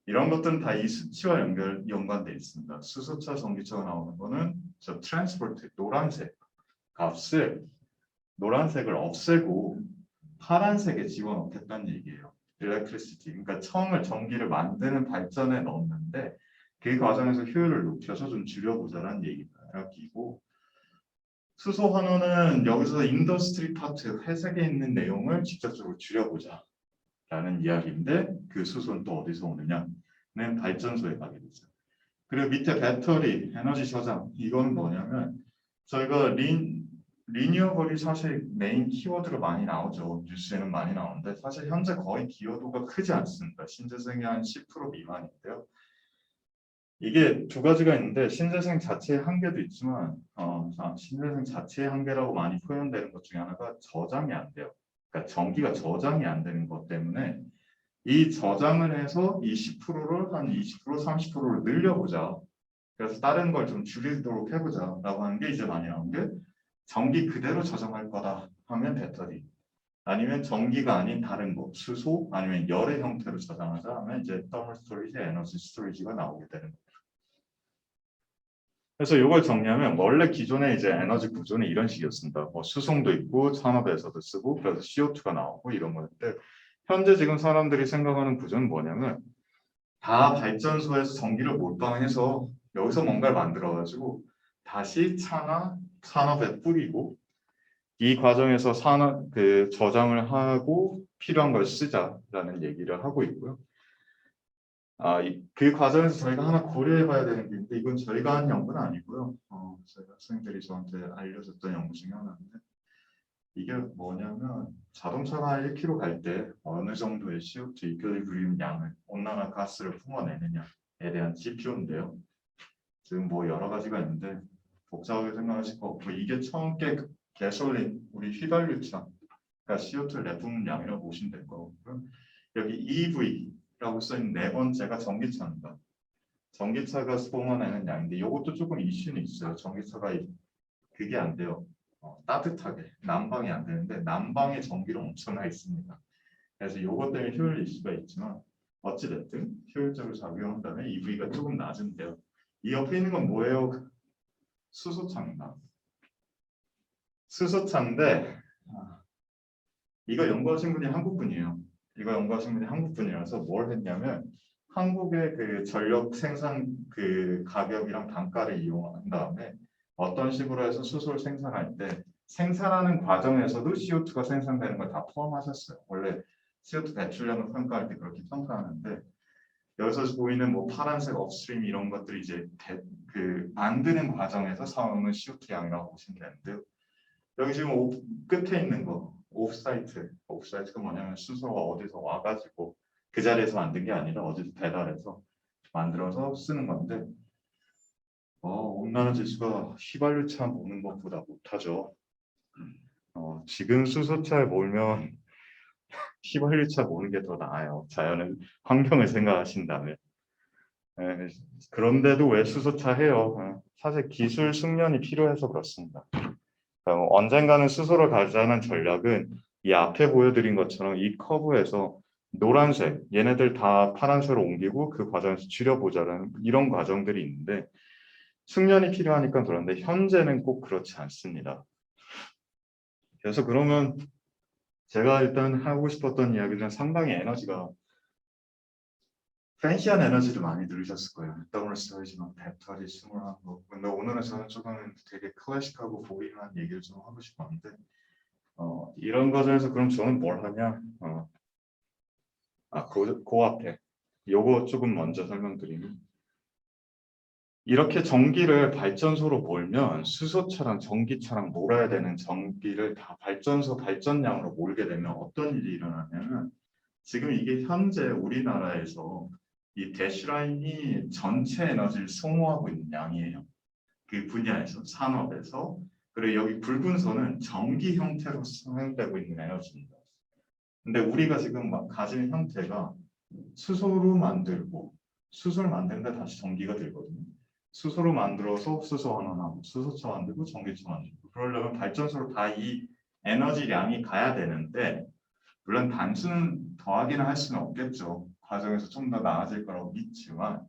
이런 것들은 다 이 수치와 연관되어 있습니다. 수소차, 전기차가 나오는 거는 저 트랜스포트 노란색 값을 노란색을 없애고 파란색에 집어넣겠다는 얘기예요. electricity. 그러니까 처음에 전기를 만드는 발전에 넣었는데 그 과정에서 효율을 높여서 좀 줄여보자는 얘기입니다. 여기고 수소 환원은 여기서 인더스트리 파트 회색에 있는 내용을 직접적으로 줄여보자 라는 이야기인데 그 수소는 또 어디서 오느냐는 발전소에 가게 되죠. 그리고 밑에 배터리, 에너지 저장 이건 뭐냐면 저희가 리니어블이 사실 메인 키워드로 많이 나오죠. 뉴스에는 많이 나오는데 사실 현재 거의 기여도가 크지 않습니다. 신재생이 한 10% 미만인데요. 이게 두 가지가 있는데 신재생 자체의 한계도 있지만 신재생 자체의 한계라고 많이 표현되는 것 중에 하나가 저장이 안 돼요. 그러니까 전기가 저장이 안 되는 것 때문에 이 저장을 해서 이 10%를 한 20%, 30%를 늘려보자. 그래서 다른 걸 좀 줄이도록 해보자 라고 하는 게 이제 많이 나온 게 전기 그대로 저장할 거다 하면 배터리 아니면 전기가 아닌 다른 거 수소 아니면 열의 형태로 저장하자 하면 이제 thermal storage, 에너지 스토리지가 나오게 되는 거예요. 그래서 이걸 정리하면 원래 기존의 이제 에너지 구조는 이런 식이었습니다. 뭐 수송도 있고 산업에서도 쓰고 그래서 CO2가 나오고 이런 건데 현재 지금 사람들이 생각하는 구조는 뭐냐면 다 발전소에서 전기를 몰빵해서 여기서 뭔가를 만들어가지고 다시 차나 산업에 뿌리고 이 과정에서 산업 그 저장을 하고 필요한 걸 쓰자라는 얘기를 하고 있고요. 그 과정에서 저희가 하나 고려해봐야 되는 게 있는데 이건 저희가 한 연구는 아니고요. 저희 학생들이 저한테 알려줬던 연구 중에 하나인데 이게 뭐냐면 자동차가 한 1km 갈 때 어느 정도의 CO2 이퀄리브리움 양을 온난화 가스를 뿜어내느냐에 대한 지표인데요. 지금 뭐 여러 가지가 있는데 복잡하게 생각하실 거 없고 이게 처음 게 가솔린 우리 휘발유차 그러니까 CO2를 내뿜는 양이라고 보시면 될 거고요. 여기 EV라고 써있는 네 번째가 전기차입니다. 전기차가 뿜어내는 양인데 이것도 조금 이슈는 있어요. 전기차가 그게 안 돼요. 따뜻하게 난방이 안 되는데 난방에 전기를 엄청나게 씁니다. 그래서 이것 때문에 효율 이슈가 있지만 어찌됐든 효율적으로 작용한다면 EV가 조금 낮은데요. 이 옆에 있는 건 뭐예요? 수소차입니다. 수소차인데 이거 연구하신 분이 한국분이에요. 이거 연구하신 분이 한국분이라서 뭘 했냐면 한국의 그 전력 생산 그 가격이랑 단가를 이용한 다음에 어떤 식으로 해서 수소를 생산할 때 생산하는 과정에서도 CO2가 생산되는 걸 다 포함하셨어요. 원래 CO2 배출량을 평가할 때 그렇게 평가하는데 여기서 보이는 뭐 파란색 업스트림 이런 것들이 이제 그 만드는 과정에서 사오는 CO2 양이라고 보시면 되는데요. 여기 지금 끝에 있는 거 오프사이트가 뭐냐면 수소가 어디서 와가지고 그 자리에서 만든 게 아니라 어디서 배달해서 만들어서 쓰는 건데 온난화 지수가 휘발유차 모는 것보다 못하죠. 지금 수소차에 몰면 휘발유차 모는 게 더 나아요. 자연은 환경을 생각하신다면. 그런데도 왜 수소차 해요? 사실 기술 숙련이 필요해서 그렇습니다. 언젠가는 수소를 가자는 전략은 이 앞에 보여드린 것처럼 이 커브에서 노란색, 얘네들 다 파란색으로 옮기고 그 과정에서 줄여보자는 이런 과정들이 있는데 숙련이 필요하니까 그런데 현재는 꼭 그렇지 않습니다. 그래서 그러면 제가 일단 하고 싶었던 이야기는 상당히 에너지가 팬시한 에너지를 많이 들으셨을 거예요. 더블 스토리지, 배터리, 스몰한 거. 근데 오늘은 저는 조금 되게 클래식하고 보링한 얘기를 좀 하고 싶었는데 이런 과정에서 그럼 저는 뭘 하냐? 그 앞에 요거 조금 먼저 설명드리면 이렇게 전기를 발전소로 몰면 수소차랑 전기차랑 몰아야 되는 전기를 다 발전소 발전량으로 몰게 되면 어떤 일이 일어나냐면 지금 이게 현재 우리나라에서 이 대시라인이 전체 에너지를 소모하고 있는 양이에요. 그 분야에서 산업에서 그리고 여기 붉은 선은 전기 형태로 사용되고 있는 에너지입니다. 근데 우리가 지금 가진 형태가 수소로 만들고 수소를 만드는데 다시 전기가 들거든요. 수소로 만들어서 수소 환원하고 수소차 만들고 전기차 만들고 그러려면 발전소로 다 이 에너지량이 가야 되는데 물론 단순 더하기는 할 수는 없겠죠. 과정에서 좀 더 나아질 거라고 믿지만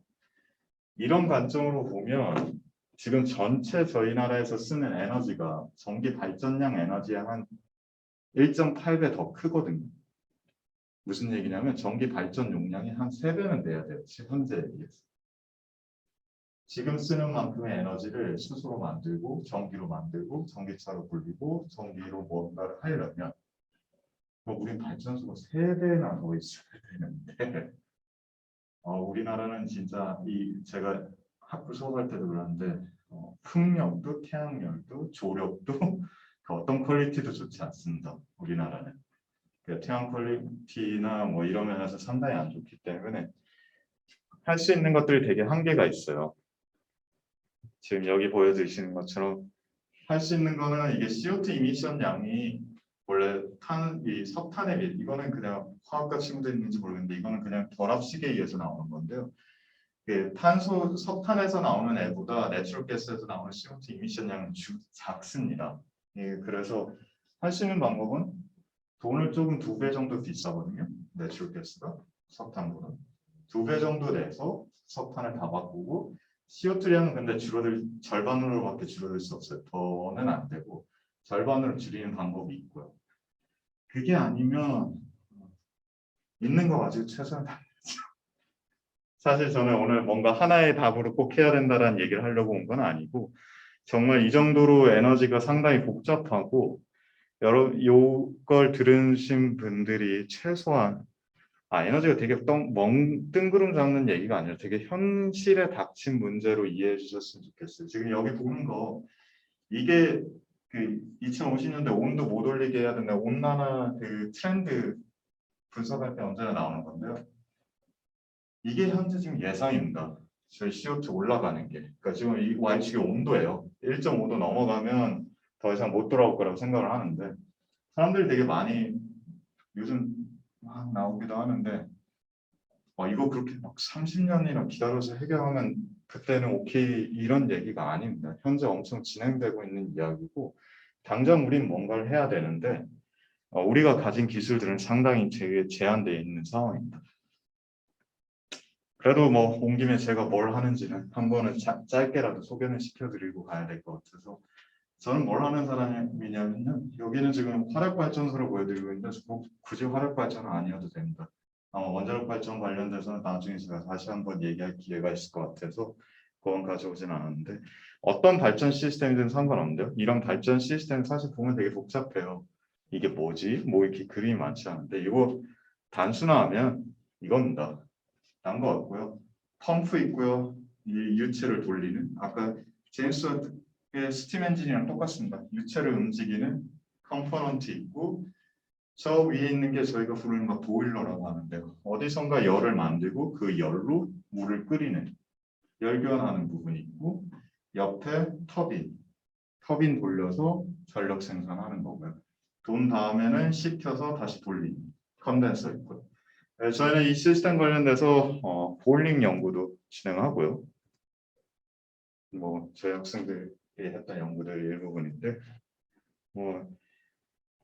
이런 관점으로 보면 지금 전체 저희 나라에서 쓰는 에너지가 전기 발전량 에너지의 한 1.8배 더 크거든요. 무슨 얘기냐면 전기 발전 용량이 한 3배는 돼야 돼요. 현재에 비해서. 지금 쓰는 만큼의 에너지를 수소로 만들고 전기로 만들고 전기차로 굴리고 전기로 뭔가를 하려면 우린 발전소가 3대나 더 있어야 되는데 우리나라는 진짜 제가 학부 수업할 때도 그러는데 풍력도 태양열도 조력도 그 어떤 퀄리티도 좋지 않습니다. 우리나라는 태양 퀄리티나 뭐 이런 면에서 상당히 안 좋기 때문에 할 수 있는 것들이 되게 한계가 있어요. 지금 여기 보여주시는 것처럼 할 수 있는 거는 이게 CO2 이미션 양이 원래 이 석탄에 비해 이거는 그냥 화학과 친구들 있는지 모르겠는데 이거는 그냥 결합식에 의해서 나오는 건데요. 석탄에서 나오는 애보다 내추럴 가스에서 나오는 CO2 이미션 양은 작습니다. 그래서 할 수 있는 방법은 돈을 조금 2배 정도 비싸거든요. 내추럴 가스가 석탄보다 2배 정도 내서 석탄을 다 바꾸고 CO2량은 근데 절반으로밖에 줄어들 수 없어요. 더는 안 되고 절반으로 줄이는 방법이 있고요. 그게 아니면 있는 거 가지고 최선을 다해야죠. 사실 저는 오늘 뭔가 하나의 답으로 꼭 해야 된다는 얘기를 하려고 온 건 아니고 정말 이 정도로 에너지가 상당히 복잡하고 요걸 들으신 분들이 최소한 에너지가 되게 뜬구름 잡는 얘기가 아니라 되게 현실에 닥친 문제로 이해해 주셨으면 좋겠어요. 지금 여기 보는 거 이게 2050년대 온도 못 올리게 해야 된다. 온난화 트렌드 분석할 때 언제나 나오는 건데요. 이게 현재 지금 예상입니다. 저희 CO2 올라가는 게. 그러니까 지금 이 Y축이 온도예요. 1.5도 넘어가면 더 이상 못 돌아올 거라고 생각을 하는데 사람들이 되게 많이 요즘 막 나오기도 하는데 이거 그렇게 막 30년이나 기다려서 해결하면 그때는 오케이 이런 얘기가 아닙니다. 현재 엄청 진행되고 있는 이야기고 당장 우린 뭔가를 해야 되는데 우리가 가진 기술들은 상당히 제한되어 있는 상황입니다. 그래도 뭐 온 김에 제가 뭘 하는지는 한 번은 짧게라도 소개는 시켜드리고 가야 될 것 같아서 저는 뭘 하는 사람이냐면 여기는 지금 화력발전소를 보여드리고 있는데 굳이 화력발전은 아니어도 됩니다. 원자력 발전 관련돼서는 나중에 제가 다시 한번 얘기할 기회가 있을 것 같아서 그건 가져오진 않았는데 어떤 발전 시스템이든 상관없는데요. 이런 발전 시스템 사실 보면 되게 복잡해요. 이게 뭐지? 뭐 이렇게 그림이 많지 않은데 이거 단순화하면 이겁니다. 난 거 같고요. 펌프 있고요. 이 유체를 돌리는 아까 제임스 의 스팀 엔진이랑 똑같습니다. 유체를 움직이는 컴포넌트 있고 저 위에 있는 게 저희가 부르는 거 보일러라고 하는데요. 어디선가 열을 만들고 그 열로 물을 끓이는 열변하는 부분이 있고 옆에 터빈 돌려서 전력 생산하는 거고요. 돈 다음에는 식혀서 다시 돌리는 컨덴서 있고요. 저희는 이 시스템 관련돼서 보일링 연구도 진행하고요. 뭐 저희 학생들이 했던 연구들 일부분인데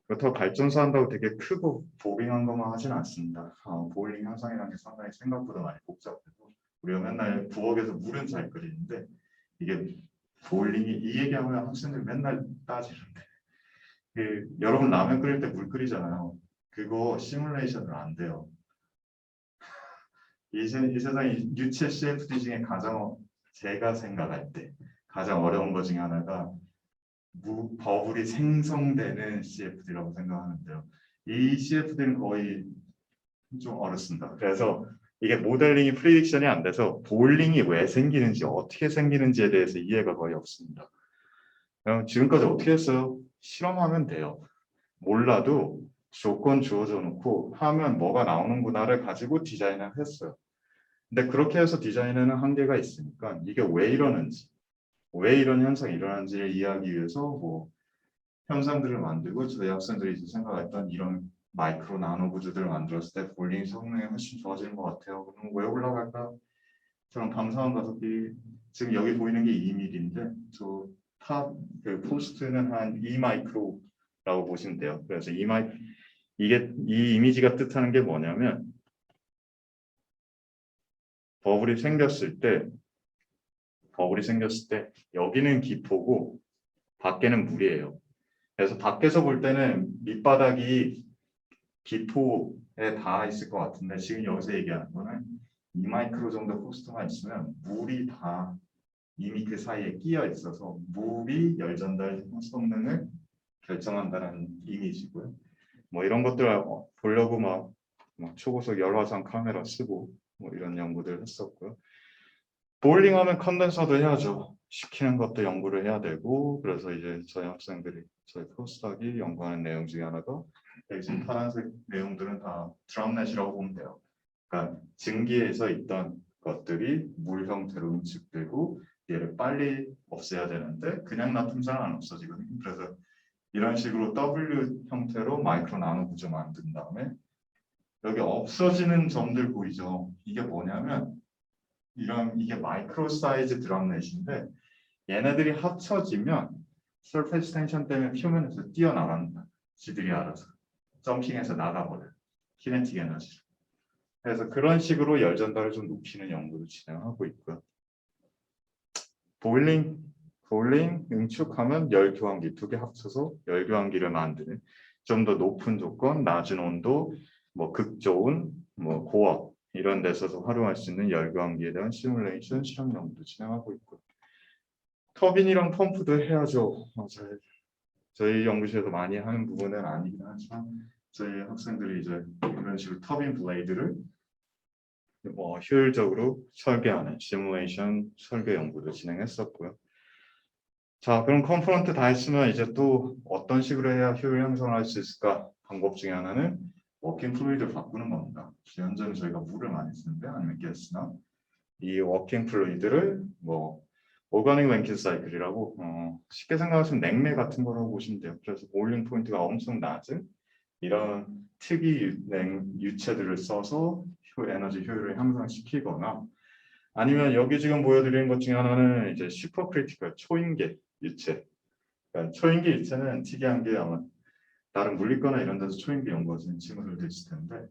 그렇다고 발전소 한다고 되게 크고 보빙한 것만 하진 않습니다. 보일링 현상이라는 게 상당히 생각보다 많이 복잡해서 우리가 맨날 부엌에서 물은 잘 끓이는데 이게 보일링이 이 얘기하면 학생들 맨날 따지는데 여러분 라면 끓일 때 물 끓이잖아요. 그거 시뮬레이션으로 안 돼요. 이 세상에 유체 CFD 중에 제가 생각할 때 가장 어려운 것 중에 하나가 버블이 생성되는 CFD라고 생각하는데요. 이 CFD는 거의 좀 어렵습니다. 그래서 이게 모델링이 프리딕션이 안 돼서 보일링이 왜 생기는지 어떻게 생기는지에 대해서 이해가 거의 없습니다. 지금까지 어떻게 했어요? 실험하면 돼요. 몰라도 조건 주어져 놓고 하면 뭐가 나오는구나를 가지고 디자인을 했어요. 근데 그렇게 해서 디자인에는 한계가 있으니까 이게 왜 이러는지 왜 이런 현상이 일어나는지를 이해하기 위해서 뭐 현상들을 만들고 저희 학생들이 이제 생각했던 이런 마이크로 나노 구조들을 만들었을 때 보일링 성능이 훨씬 좋아지는 것 같아요. 그럼 왜 올라갈까? 저는 감사한 가속이 지금 여기 보이는 게 2mm인데 저 탑 포스트는 한 2마이크로라고 보시면 돼요. 그래서 이 이미지가 뜻하는 게 뭐냐면 버블이 생겼을 때 여기는 기포고 밖에는 물이에요. 그래서 밖에서 볼 때는 밑바닥이 기포에 닿아 있을 것 같은데 지금 여기서 얘기하는 거는 2마이크로 정도 포스트만 있으면 물이 다 이미 그 사이에 끼어 있어서 물이 열 전달 성능을 결정한다는 이미지고요. 뭐 이런 것들 보려고 막 초고속 열화상 카메라 쓰고 뭐 이런 연구들 했었고요. 보일링하면 컨덴서도 해야죠. 시키는 것도 연구를 해야 되고, 그래서 이제 저희 학생들이 저희 포스닥이 연구하는 내용 중에 하나가 여기 지금 파란색 내용들은 다 드럼넷이라고 보면 돼요. 그러니까 증기에서 있던 것들이 물 형태로 응축되고 얘를 빨리 없애야 되는데 그냥 놔두면 잘 안 없어지거든요. 그래서 이런 식으로 W 형태로 마이크로 나노 구조 만든 다음에 여기 없어지는 점들 보이죠? 이게 뭐냐면 이게 마이크로 사이즈 드럼넷인데 얘네들이 합쳐지면 surface tension 때문에 표면에서 뛰어나간다. 지들이 알아서 점핑해서 나가버려요. 키네틱 에너지. 그래서 그런 식으로 열 전달을 좀 높이는 연구를 진행하고 있고요. 보일링 응축하면 열 교환기 두 개 합쳐서 열 교환기를 만드는 좀 더 높은 조건, 낮은 온도, 뭐 극저온, 뭐 고압 이런 데서 활용할 수 있는 열 교환기에 대한 시뮬레이션 실험 연구도 진행하고 있고요. 터빈이랑 펌프도 해야죠. 맞아요. 저희 연구실에서 많이 하는 부분은 아니긴 하지만 저희 학생들이 이제 이런 식으로 터빈 블레이드를 효율적으로 설계하는 시뮬레이션 설계 연구도 진행했었고요. 자, 그럼 컴포넌트 다 했으면 이제 또 어떤 식으로 해야 효율 향상을 할 수 있을까? 방법 중에 하나는 워킹 플루이드를 바꾸는 겁니다. 현재는 저희가 물을 많이 쓰는데 아니면 가스나 이 워킹 플루이드를 뭐 오가닉 랭킨 사이클이라고 쉽게 생각하시면 냉매 같은 거라고 보시면 돼요. 그래서 보일링 포인트가 엄청 낮은 이런 특이 유체들을 써서 에너지 효율을 향상시키거나 아니면 여기 지금 보여드리는 것 중에 하나는 이제 슈퍼크리티컬 초인계 유체. 그러니까 초인계 유체는 특이한 게 아마 다른 물리거나 이런 데서 초인계 연구하시는 친구들 계실 텐데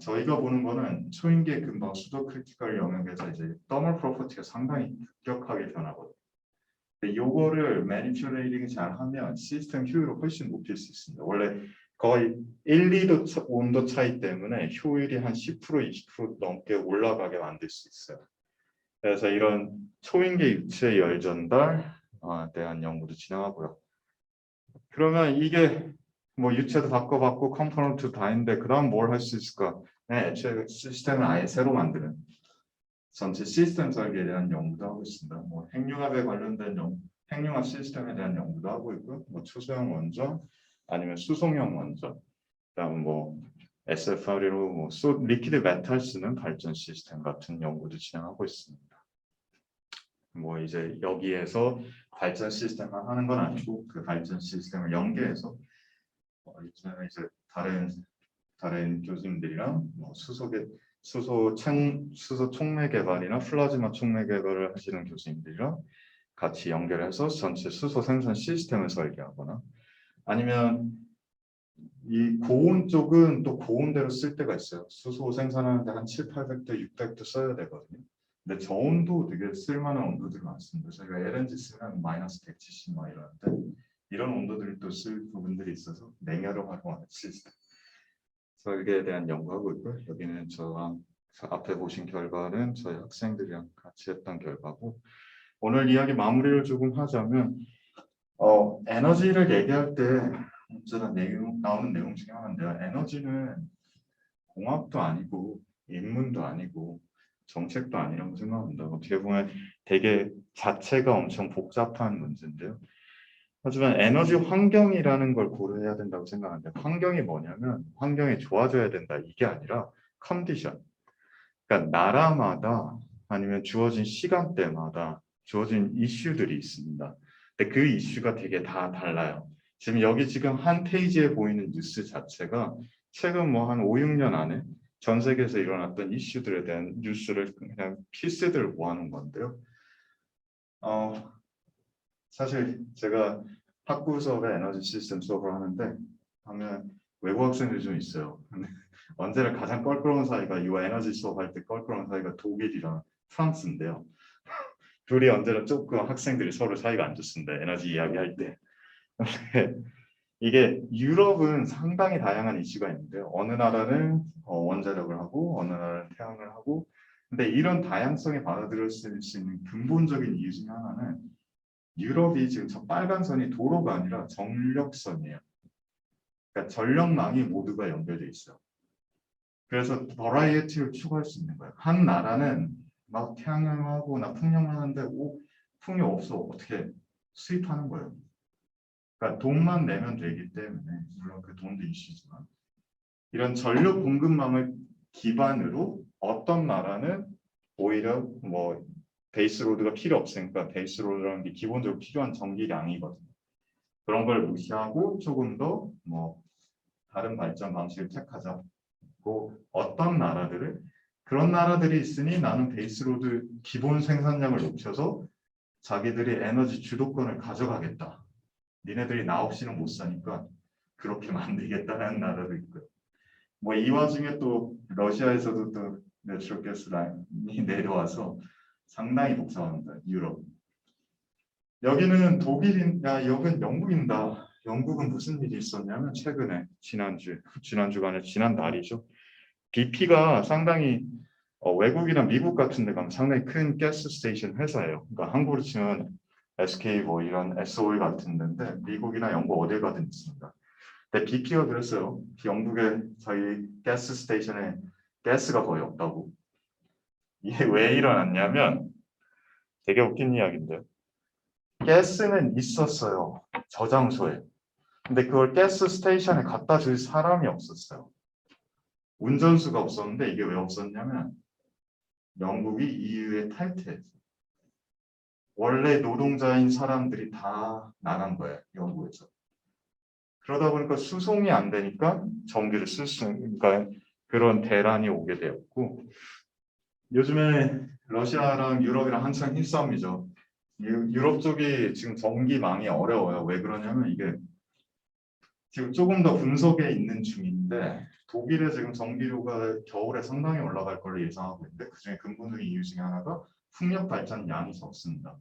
저희가 보는 거는 초인계 금방 수도 크리티컬 영역에서 이제 더멀 프로퍼티가 상당히 급격하게 변하거든요. 근데 요거를 매니퓰레이팅을 잘 하면 시스템 효율을 훨씬 높일 수 있습니다. 원래 거의 1, 2도 온도 차이 때문에 효율이 한 10%, 20% 넘게 올라가게 만들 수 있어요. 그래서 이런 초인계 유체 열 전달에 대한 연구도 진행하고요. 그러면 이게 뭐 유체도 바꿔봤고 컴포넌트 다 했는데 그 다음 뭘 할 수 있을까? 네, 애초에 시스템을 아예 새로 만드는 전체 시스템 설계에 대한 연구도 하고 있습니다. 뭐 핵융합에 관련된 핵융합 시스템에 대한 연구도 하고 있고요. 뭐 초소형 원전 아니면 수송형 원전, 그다음 뭐 SFR로 뭐 리퀴드 메탈 쓰는 발전 시스템 같은 연구도 진행하고 있습니다. 뭐 이제 여기에서 발전 시스템만 하는 건 아니고 그 발전 시스템을 연계해서 요즘에 이제 다른 교수님들이랑 뭐 수소 촉매 개발이나 플라즈마 촉매 개발을 하시는 교수님들이랑 같이 연결해서 전체 수소 생산 시스템을 설계하거나 아니면 이 고온 쪽은 또 고온대로 쓸 때가 있어요. 수소 생산하는데 한 7, 800도, 600도 써야 되거든요. 근데 저온도 되게 쓸만한 온도들이 많습니다. 저희가 LNG 쓰면 마이너스 170 막 이러는데 이런 온도들을 또 쓸 부분들이 있어서 냉열을 활용하는 시스템 설계에 대한 연구하고 있고요. 여기는 저랑 앞에 보신 결과는 저희 학생들이랑 같이 했던 결과고 오늘 이야기 마무리를 조금 하자면 에너지를 얘기할 때 언제나 나오는 내용 중에 하나인데요. 에너지는 공학도 아니고 인문도 아니고 정책도 아니라고 생각합니다. 어떻게 보면 되게 자체가 엄청 복잡한 문제인데요. 하지만 에너지 환경이라는 걸 고려해야 된다고 생각하는데 환경이 뭐냐면 환경이 좋아져야 된다 이게 아니라 컨디션. 그러니까 나라마다 아니면 주어진 시간대마다 주어진 이슈들이 있습니다. 근데 그 이슈가 되게 다 달라요. 지금 한 페이지에 보이는 뉴스 자체가 최근 뭐 한 5, 6년 안에 전 세계에서 일어났던 이슈들에 대한 뉴스를 그냥 피스들을 모아놓은 건데요. 사실 제가 학부 수업에 에너지 시스템 수업을 하면 외국 학생들이 좀 있어요. 근데 언제나 가장 껄끄러운 사이가 이 에너지 수업할 때 껄끄러운 사이가 독일이랑 프랑스인데요. 둘이 언제나 조금 학생들이 서로 사이가 안 좋습니다. 에너지 이야기할 때. 이게 유럽은 상당히 다양한 이슈가 있는데요. 어느 나라는 원자력을 하고 어느 나라는 태양을 하고 근데 이런 다양성에 받아들일 수 있는 근본적인 이유 중에 하나는 유럽이 지금 저 빨간 선이 도로가 아니라 전력선이에요. 그러니까 전력망이 모두가 연결돼 있어요. 그래서 버라이어티를 추구할 수 있는 거예요. 한 나라는 막 태양광하고 나 풍력 하는데 풍력 없어 어떻게 수입하는 거예요. 그러니까 돈만 내면 되기 때문에 물론 그 돈도 이슈지만 이런 전력 공급망을 기반으로 어떤 나라는 오히려 뭐 베이스로드가 필요 없으니까 베이스로드라는 게 기본적으로 필요한 전기량이거든요. 그런 걸 무시하고 조금 더 뭐 다른 발전 방식을 택하자. 어떤 나라들을 그런 나라들이 있으니 나는 베이스로드 기본 생산량을 높여서 자기들이 에너지 주도권을 가져가겠다. 니네들이 나 없이는 못 사니까 그렇게 만들겠다는 나라도 있고요. 뭐 이 와중에 또 러시아에서도 또 내추럴 가스 라인이 내려와서 상당히 복잡합니다. 유럽. 여기는 여기는 영국입니다. 영국은 무슨 일이 있었냐면 최근에 지난주가 아니라 지난달이죠. BP가 상당히 외국이나 미국 같은 데 가면 상당히 큰 가스 스테이션 회사예요. 그러니까 한국으로 치면 SK 뭐 이런 SO일 같은 데인데 미국이나 영국 어딜 가든 있습니다. 근데 BP가 그랬어요. 영국에 저희 가스 스테이션에 가스가 거의 없다고. 이게 왜 일어났냐면 되게 웃긴 이야기인데 가스는 있었어요. 저장소에. 근데 그걸 가스 스테이션에 갖다 줄 사람이 없었어요. 운전수가 없었는데 이게 왜 없었냐면 영국이 EU에 탈퇴했어요. 원래 노동자인 사람들이 다 나간 거예요. 영국에서. 그러다 보니까 수송이 안 되니까 전기를 쓸 수 있는 그러니까 그런 대란이 오게 되었고 요즘에 러시아랑 유럽이랑 한창 힘싸움이죠. 유럽 쪽이 지금 전기망이 어려워요. 왜 그러냐면 이게 지금 조금 더 분석에 있는 중인데 독일의 지금 전기료가 겨울에 상당히 올라갈 걸로 예상하고 있는데 그중에 근본적인 이유 중에 하나가 풍력 발전 양이 적습니다.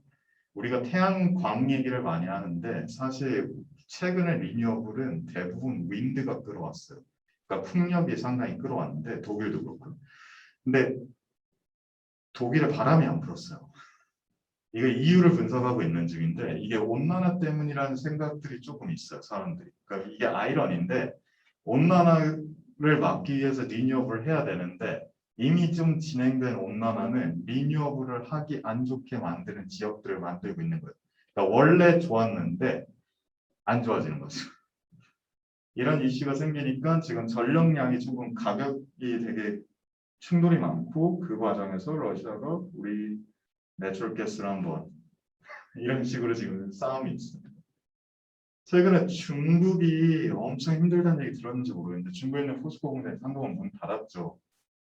우리가 태양광 얘기를 많이 하는데 사실 최근에 리뉴어블은 대부분 윈드가 끌어왔어요. 그러니까 풍력이 상당히 끌어왔는데 독일도 그렇고. 근데 독일에 바람이 안 불었어요. 이거 이유를 분석하고 있는 중인데 이게 온난화 때문이라는 생각들이 조금 있어요. 사람들이. 그러니까 이게 아이러니인데 온난화를 막기 위해서 리뉴어블을 해야 되는데 이미 좀 진행된 온난화는 리뉴어블을 하기 안 좋게 만드는 지역들을 만들고 있는 거예요. 그러니까 원래 좋았는데 안 좋아지는 거죠. 이런 이슈가 생기니까 지금 전력량이 조금 가격이 되게 충돌이 많고 그 과정에서 러시아가 우리 내추럴 가스를 한번 이런 식으로 지금 싸움이 있습니다. 최근에 중국이 엄청 힘들다는 얘기 들었는지 모르겠는데 중국에 있는 포스코 공장이 한동안 문 닫았죠.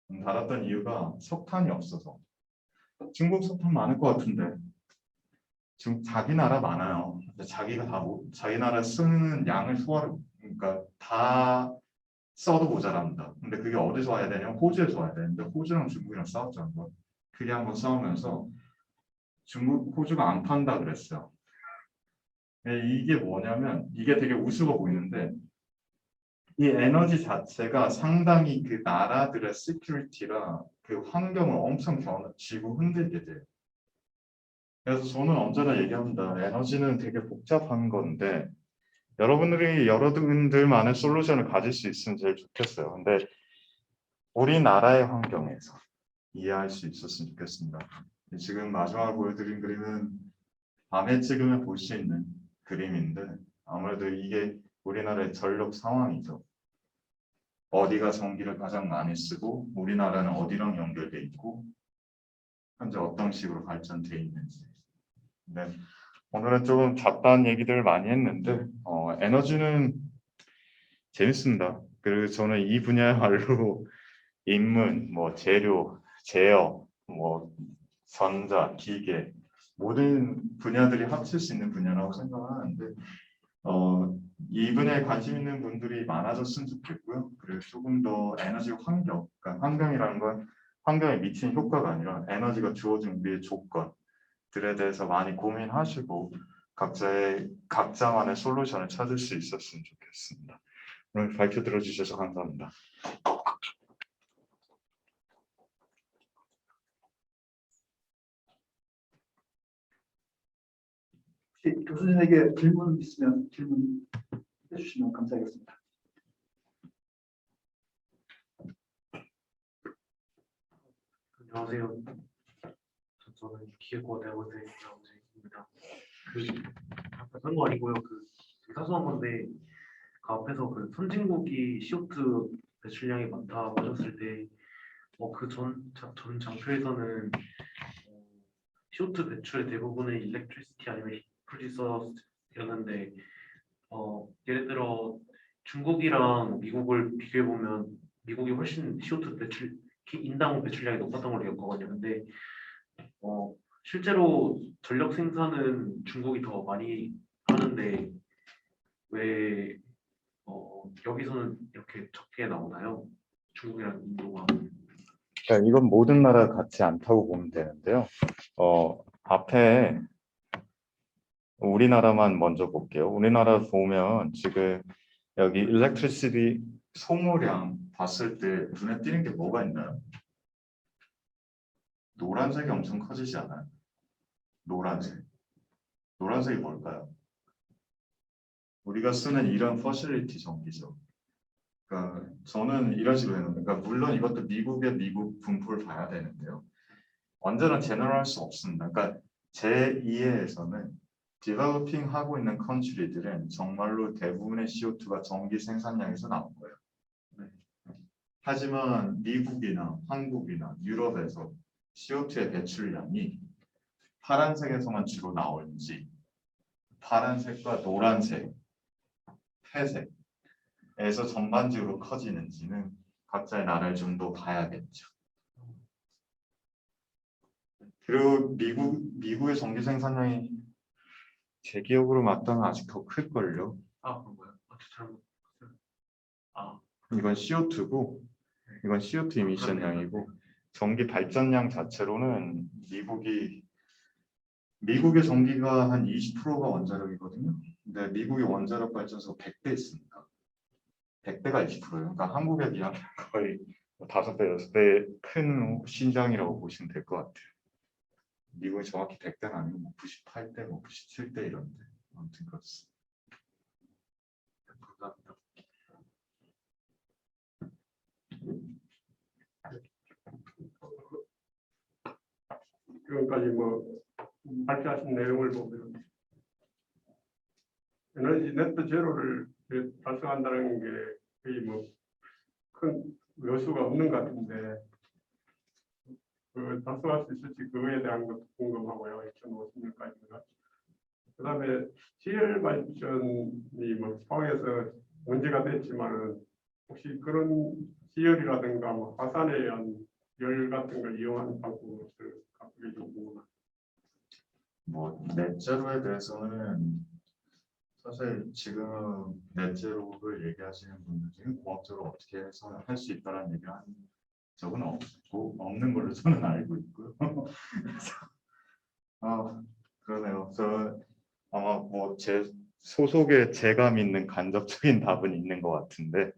문 닫았던 이유가 석탄이 없어서. 중국 석탄 많을 것 같은데 지금 자기 나라 많아요. 근데 자기가 자기 나라 쓰는 양을 그러니까 다 써도 모자랍니다. 근데 그게 어디서 와야 되냐면 호주에서 와야 되는데 호주랑 중국이랑 싸웠죠. 한번. 크게 한번 싸우면서 호주가 안 판다 그랬어요. 이게 뭐냐면 이게 되게 우스워 보이는데 이 에너지 자체가 상당히 그 나라들의 시큐리티라 그 환경을 엄청 쥐고 흔들게 돼요. 그래서 저는 언제나 얘기합니다. 에너지는 되게 복잡한 건데 여러분들만의 솔루션을 가질 수 있으면 제일 좋겠어요. 근데 우리나라의 환경에서 이해할 수 있었으면 좋겠습니다. 지금 마지막으로 보여드린 그림은 밤에 찍으면 볼 수 있는 그림인데 아무래도 이게 우리나라의 전력 상황이죠. 어디가 전기를 가장 많이 쓰고 우리나라는 어디랑 연결돼 있고 현재 어떤 식으로 발전돼 있는지. 네, 오늘은 조금 잡다한 얘기들을 많이 했는데 에너지는 재밌습니다. 그리고 저는 이 분야야말로 인문, 뭐 재료, 제어, 뭐 전자, 기계 모든 분야들이 합칠 수 있는 분야라고 생각하는데 이 분야에 관심 있는 분들이 많아졌으면 좋겠고요. 그리고 조금 더 에너지 환경, 그러니까 환경이라는 건 환경에 미치는 효과가 아니라 에너지가 주어진 우리의 조건들에 대해서 많이 고민하시고 각자만의 솔루션을 찾을 수 있었으면 좋겠습니다. 오늘 발표 들어주셔서 감사합니다. 혹시 교수님에게 질문 있으면 질문 해주시면 감사하겠습니다. 안녕하세요. 저는 기획과 대학원생 이장재입니다. 다른 거 아니고요. 사소한 건데 그 앞에서 선진국이 CO2 배출량이 많다고 하셨을 때, 전 장표에서는 CO2 배출의 대부분은 일렉트리시티 아니면 프로듀서였는데, 예를 들어 중국이랑 미국을 비교해 보면 미국이 훨씬 CO2 배출 인당 배출량이 높았던 걸로 기억하거든요. 근데 실제로 전력 생산은 중국이 더 많이 하는데 왜 여기서는 이렇게 적게 나오나요? 중국이랑 인도가. 그러니까 이건 모든 나라가 같지 않다고 보면 되는데요. 앞에 우리나라만 먼저 볼게요. 우리나라 보면 지금 여기 일렉트리시티 소모량 봤을 때 눈에 띄는 게 뭐가 있나요? 노란색이 엄청 커지지 않아요? 노란색. 노란색이 뭘까요? 우리가 쓰는 이런 퍼실리티 전기죠. 그러니까 저는 이런 식으로 해놓는 거예요. 그러니까 물론 이것도 미국의 미국 분포를 봐야 되는데요. 완전한 제너럴할 수 없습니다. 그러니까 제 이해에서는 디벨로핑 하고 있는 컨트리들은 정말로 대부분의 CO2가 전기 생산량에서 나온 거예요. 네. 하지만 미국이나 한국이나 유럽에서 CO2의 배출량이 파란색에서만 주로 나올지 파란색과 노란색, 회색에서 전반적으로 커지는지는 각자의 나라를 좀 더 봐야겠죠. 그리고 미국의 전기 생산량이 제 기억으로 맞다면 아직 더 클걸요. 그런가요? 잘못. 이건 CO2고 이건 CO2 이미션량이고 전기 발전량 자체로는 미국의 전기가 한 20%가 원자력이거든요. 근데 미국의 원자력 발전소 100대 있습니다. 100대가 20%예요. 그러니까 한국에 비하면 거의 5배, 6배 큰 신장이라고 보시면 될 것 같아요. 미국이 정확히 100대는 아니고 98대, 97대 이런데 아무튼 그렇습니다. 감사합니다. 지금까지 발표하신 내용을 보면 에너지 네트 제로를 달성한다는 게 거의 큰 요소가 없는 것 같은데 달성할 수 있을지 그거에 대한 것도 궁금하고요. 2050년까지가. 그다음에 지열 발전이 상황에서 문제가 됐지만은 혹시 그런 지열이라든가 화산에 의한 열 같은 걸 이용하는 방법을 갖고 좀 궁금합니다. 넷제로에 대해서는 사실 지금 넷제로를 얘기하시는 분들 중에 공학적으로 어떻게 해서 할 수 있다는 얘기를 한 적은 없는 걸로 저는 알고 있고요. 그래서 그러네요. 저 아마 제 소속에 제가 믿는 간접적인 답은 있는 것 같은데,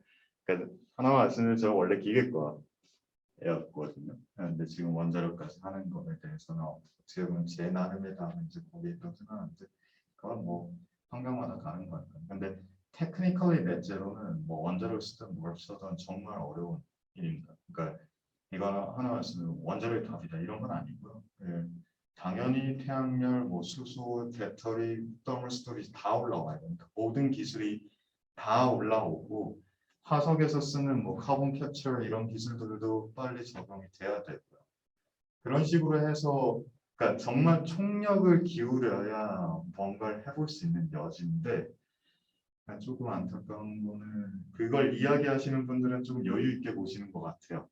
그러니까 하나 말씀드리면 저 원래 기계과였거든요. 근데 지금 원자력까지 하는 거에 대해서는 어떻게 보면 제 나름의 답은 이제 거기에 있다고 생각하는데, 그건 환경마다 다른 거니까. 근데 테크니컬리 넷제로는 원자력 쓰든 뭘 쓰든 정말 어려운 일입니다. 그러니까 이거는 하나 말씀드리면 원자력이 답이다 이런 건 아니고요. 당연히 태양열, 수소, 배터리, 더멀 스토리지 다 올라와야 됩니다. 모든 기술이 다 올라오고 화석에서 쓰는 카본 캡처 이런 기술들도 빨리 적용이 돼야 되고요. 그런 식으로 해서 그러니까 정말 총력을 기울여야 뭔가를 해볼 수 있는 여지인데 조금 안타까운 거는 그걸 이야기하시는 분들은 좀 여유 있게 보시는 것 같아요.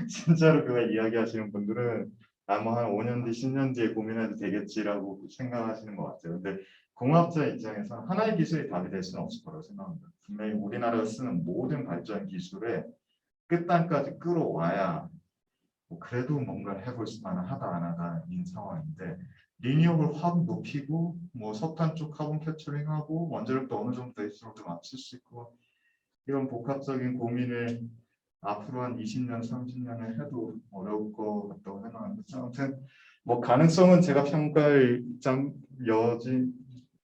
진짜로 그걸 이야기하시는 분들은 아마 한 5년 뒤, 10년 뒤에 고민해도 되겠지라고 생각하시는 것 같아요. 근데 공학자 입장에서 하나의 기술이 답이 될 수는 없을 거라고 생각합니다. 분명히 우리나라가 쓰는 모든 발전 기술의 끝단까지 끌어와야 그래도 뭔가를 해볼 수만은 하다 안 하다인 상황인데 리니어블 확 높이고 석탄 쪽 카본 캡처링하고 원자력도 어느 정도 베이스로드 맞출 수 있고 이런 복합적인 고민을 앞으로 한 20년, 30년을 해도 어려울 것 같다고 생각합니다. 아무튼 뭐 가능성은 제가 평가할 여지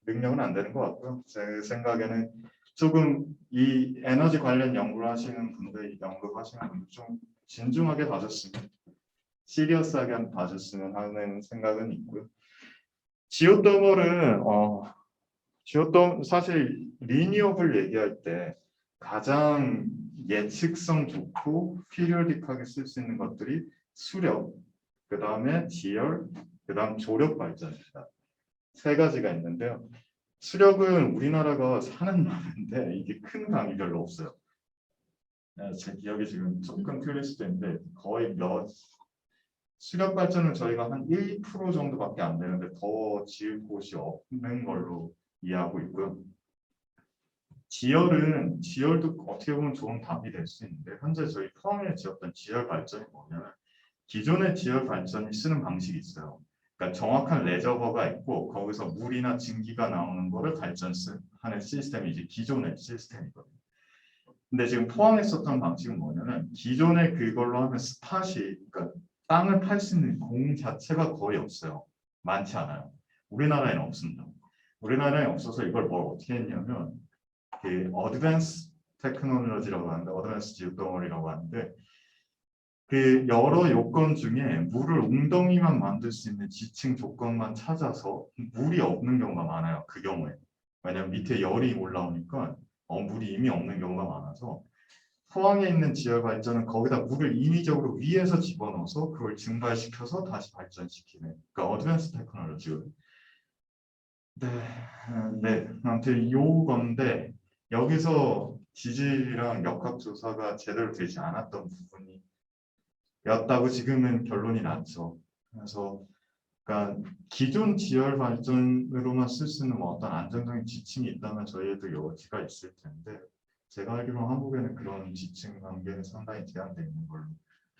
능력은 안 되는 것 같고요. 제 생각에는 조금 이 에너지 관련 연구를 하시는 분들, 연구하시는 분들 좀 진중하게 봐줬으면, 시리어스하게 봐줬으면 하는 생각은 있고요. 지오더멀은 사실 리니어블 얘기할 때 가장 예측성 좋고 피리오딕하게 쓸 수 있는 것들이 수력, 그 다음에 지열, 그 다음 조력 발전입니다. 세 가지가 있는데요. 수력은 우리나라가 사는 나라인데 이게 큰 강이 별로 없어요. 제 기억이 지금 조금 틀릴 수도 있는데 거의 수력 발전은 저희가 한 1% 정도밖에 안 되는데 더 지을 곳이 없는 걸로 이해하고 있고요. 지열도 어떻게 보면 좋은 답이 될 수 있는데 현재 저희 포항에 지었던 지열 발전이 뭐냐면 기존의 지열 발전이 쓰는 방식이 있어요. 그러니까 정확한 레저버가 있고 거기서 물이나 증기가 나오는 거를 발전하는 시스템이 이제 기존의 시스템이거든요. 근데 지금 포항에 썼던 방식은 뭐냐면 기존에 그걸로 하면 스팟이, 그러니까 땅을 팔 수 있는 공 자체가 거의 없어요. 많지 않아요. 우리나라에는 없습니다. 우리나라에 없어서 이걸 뭘 어떻게 했냐면 그 어드밴스 테크놀로지라고 하는데, 어드밴스 지오덩어리라고 하는데 그 여러 요건 중에 물을 웅덩이만 만들 수 있는 지층 조건만 찾아서 물이 없는 경우가 많아요. 그 경우에. 왜냐면 밑에 열이 올라오니까 물이 이미 없는 경우가 많아서 포항에 있는 지열 발전은 거기다 물을 인위적으로 위에서 집어넣어서 그걸 증발시켜서 다시 발전시키는, 그러니까 어드밴스 테크놀로지거든요. 네, 아무튼 요건데 여기서 지질이랑 역학 조사가 제대로 되지 않았던 부분이 였다고 지금은 결론이 났죠. 그래서 그러니까 기존 지열 발전으로만 쓸 수 있는 뭐 어떤 안정적인 지층이 있다면 저희에도 여지가 있을 텐데 제가 알기로 한국에는 그런 지층 관계는 상당히 제한되어 있는 걸로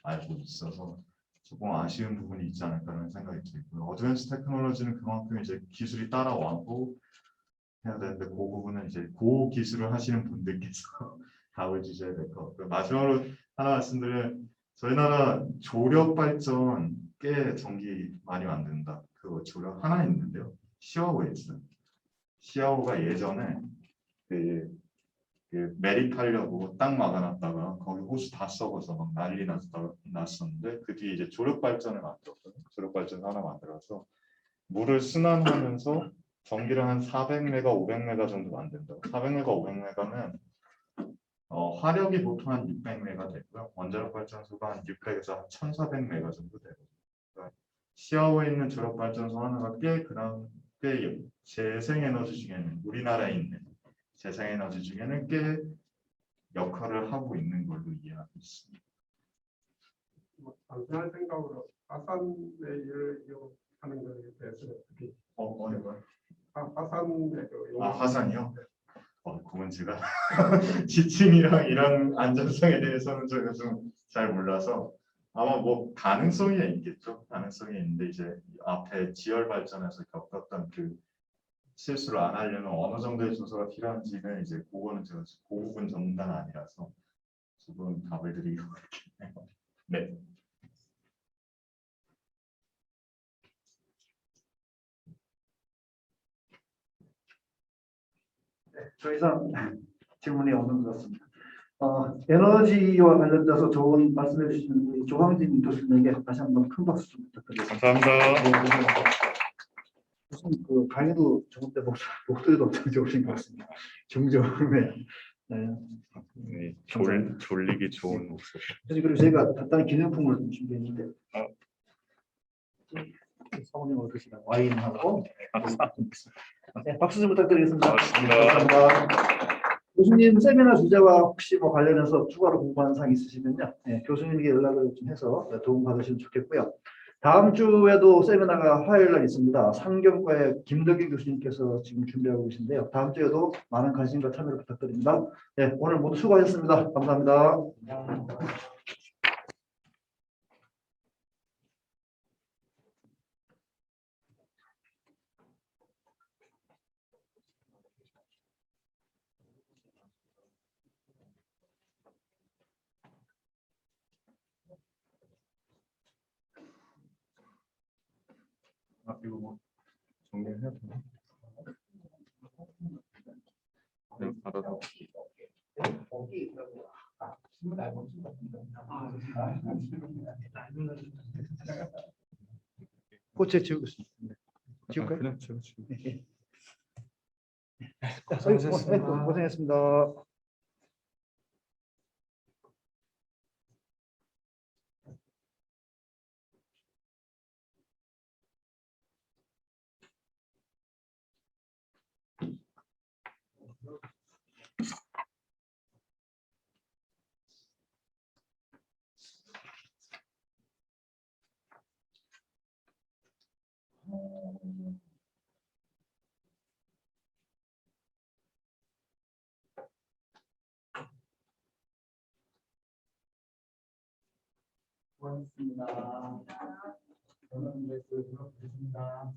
알고 있어서 조금 아쉬운 부분이 있지 않을까라는 생각이 들고요. 어드밴스 테크놀로지는 그만큼 이제 기술이 따라와고 해야 되는데 그 부분은 이제 고 기술을 하시는 분들께서 답을 주셔야 될 것 같고요. 마지막으로 하나 말씀드리면 저희 나라 조력 발전 꽤 전기 많이 만든다. 그 조력 하나 있는데요. 시아오에 있어요. 시아오가 예전에 그 매립하려고 땅 막아놨다가 거기 호수 다 썩어서 막 난리 났었는데 그 뒤에 이제 조력 발전을 만들었거든요. 조력 발전 하나 만들어서 물을 순환하면서 전기를 한 400메가, 500메가 정도 만든다고. 400메가, 500메가는 화력이 보통 한 600메가 되고요. 원자력 발전소가 한 600에서 한 1400메가 정도 되거든요. 그러니까 시아오에 있는 조력 발전소 하나가 꽤 재생에너지 중에는 우리나라에 있는 재생에너지 중에는 꽤 역할을 하고 있는 걸로 이해하고 있습니다. 단순한 생각으로 화산의 일을 이용하는 것에 대해서 어떻게 어느 거요? 화산의 화산이요? 그건 제가 지층이랑 이런 안전성에 대해서는 제가 좀 잘 몰라서 아마 뭐 가능성이 있겠죠. 가능성이 있는데 이제 앞에 지열 발전에서 겪었던 그 실수를 안 하려면 어느 정도의 조사가 필요한지는 이제 그거는 제가 그 부분 전문가는 아니라서 조금 답을 드리기 어렵겠네요. 네. 더 이상 질문이 없는 것 같습니다. 에너지와 관련돼서 좋은 말씀해 주신 우리 조광진 교수님에게 다시 한번 큰 박수 좀 부탁드리겠습니다. 감사합니다. 무슨 그 강의도 저번 때 목소리도 엄청 좋으신 것 같습니다. 중저음에. 네. 졸리기 좋은 목소리. 그래서 그리고 저희가 간단한 기념품을 좀 준비했는데 사모님 어떠시나 와인하고 네, 박수 좀 부탁드리겠습니다. 감사합니다. 교수님 세미나 주제와 혹시 뭐 관련해서 추가로 궁금한 사항 있으시면요, 네, 교수님에게 연락을 좀 해서 도움 받으시면 좋겠고요. 다음 주에도 세미나가 화요일 날 있습니다. 상경과의 김덕인 교수님께서 지금 준비하고 계신데요. 다음 주에도 많은 관심과 참여를 부탁드립니다. 네, 오늘 모두 수고하셨습니다. 감사합니다. 이거 뭐 정리해야 되나? 그냥 받아서 고체 지우겠습니다. 지울까요? 그냥 제가 지금 네. 고생하셨습니다. 고생했습니다. 고맙습니다. 저는 이제 들어보겠습니다.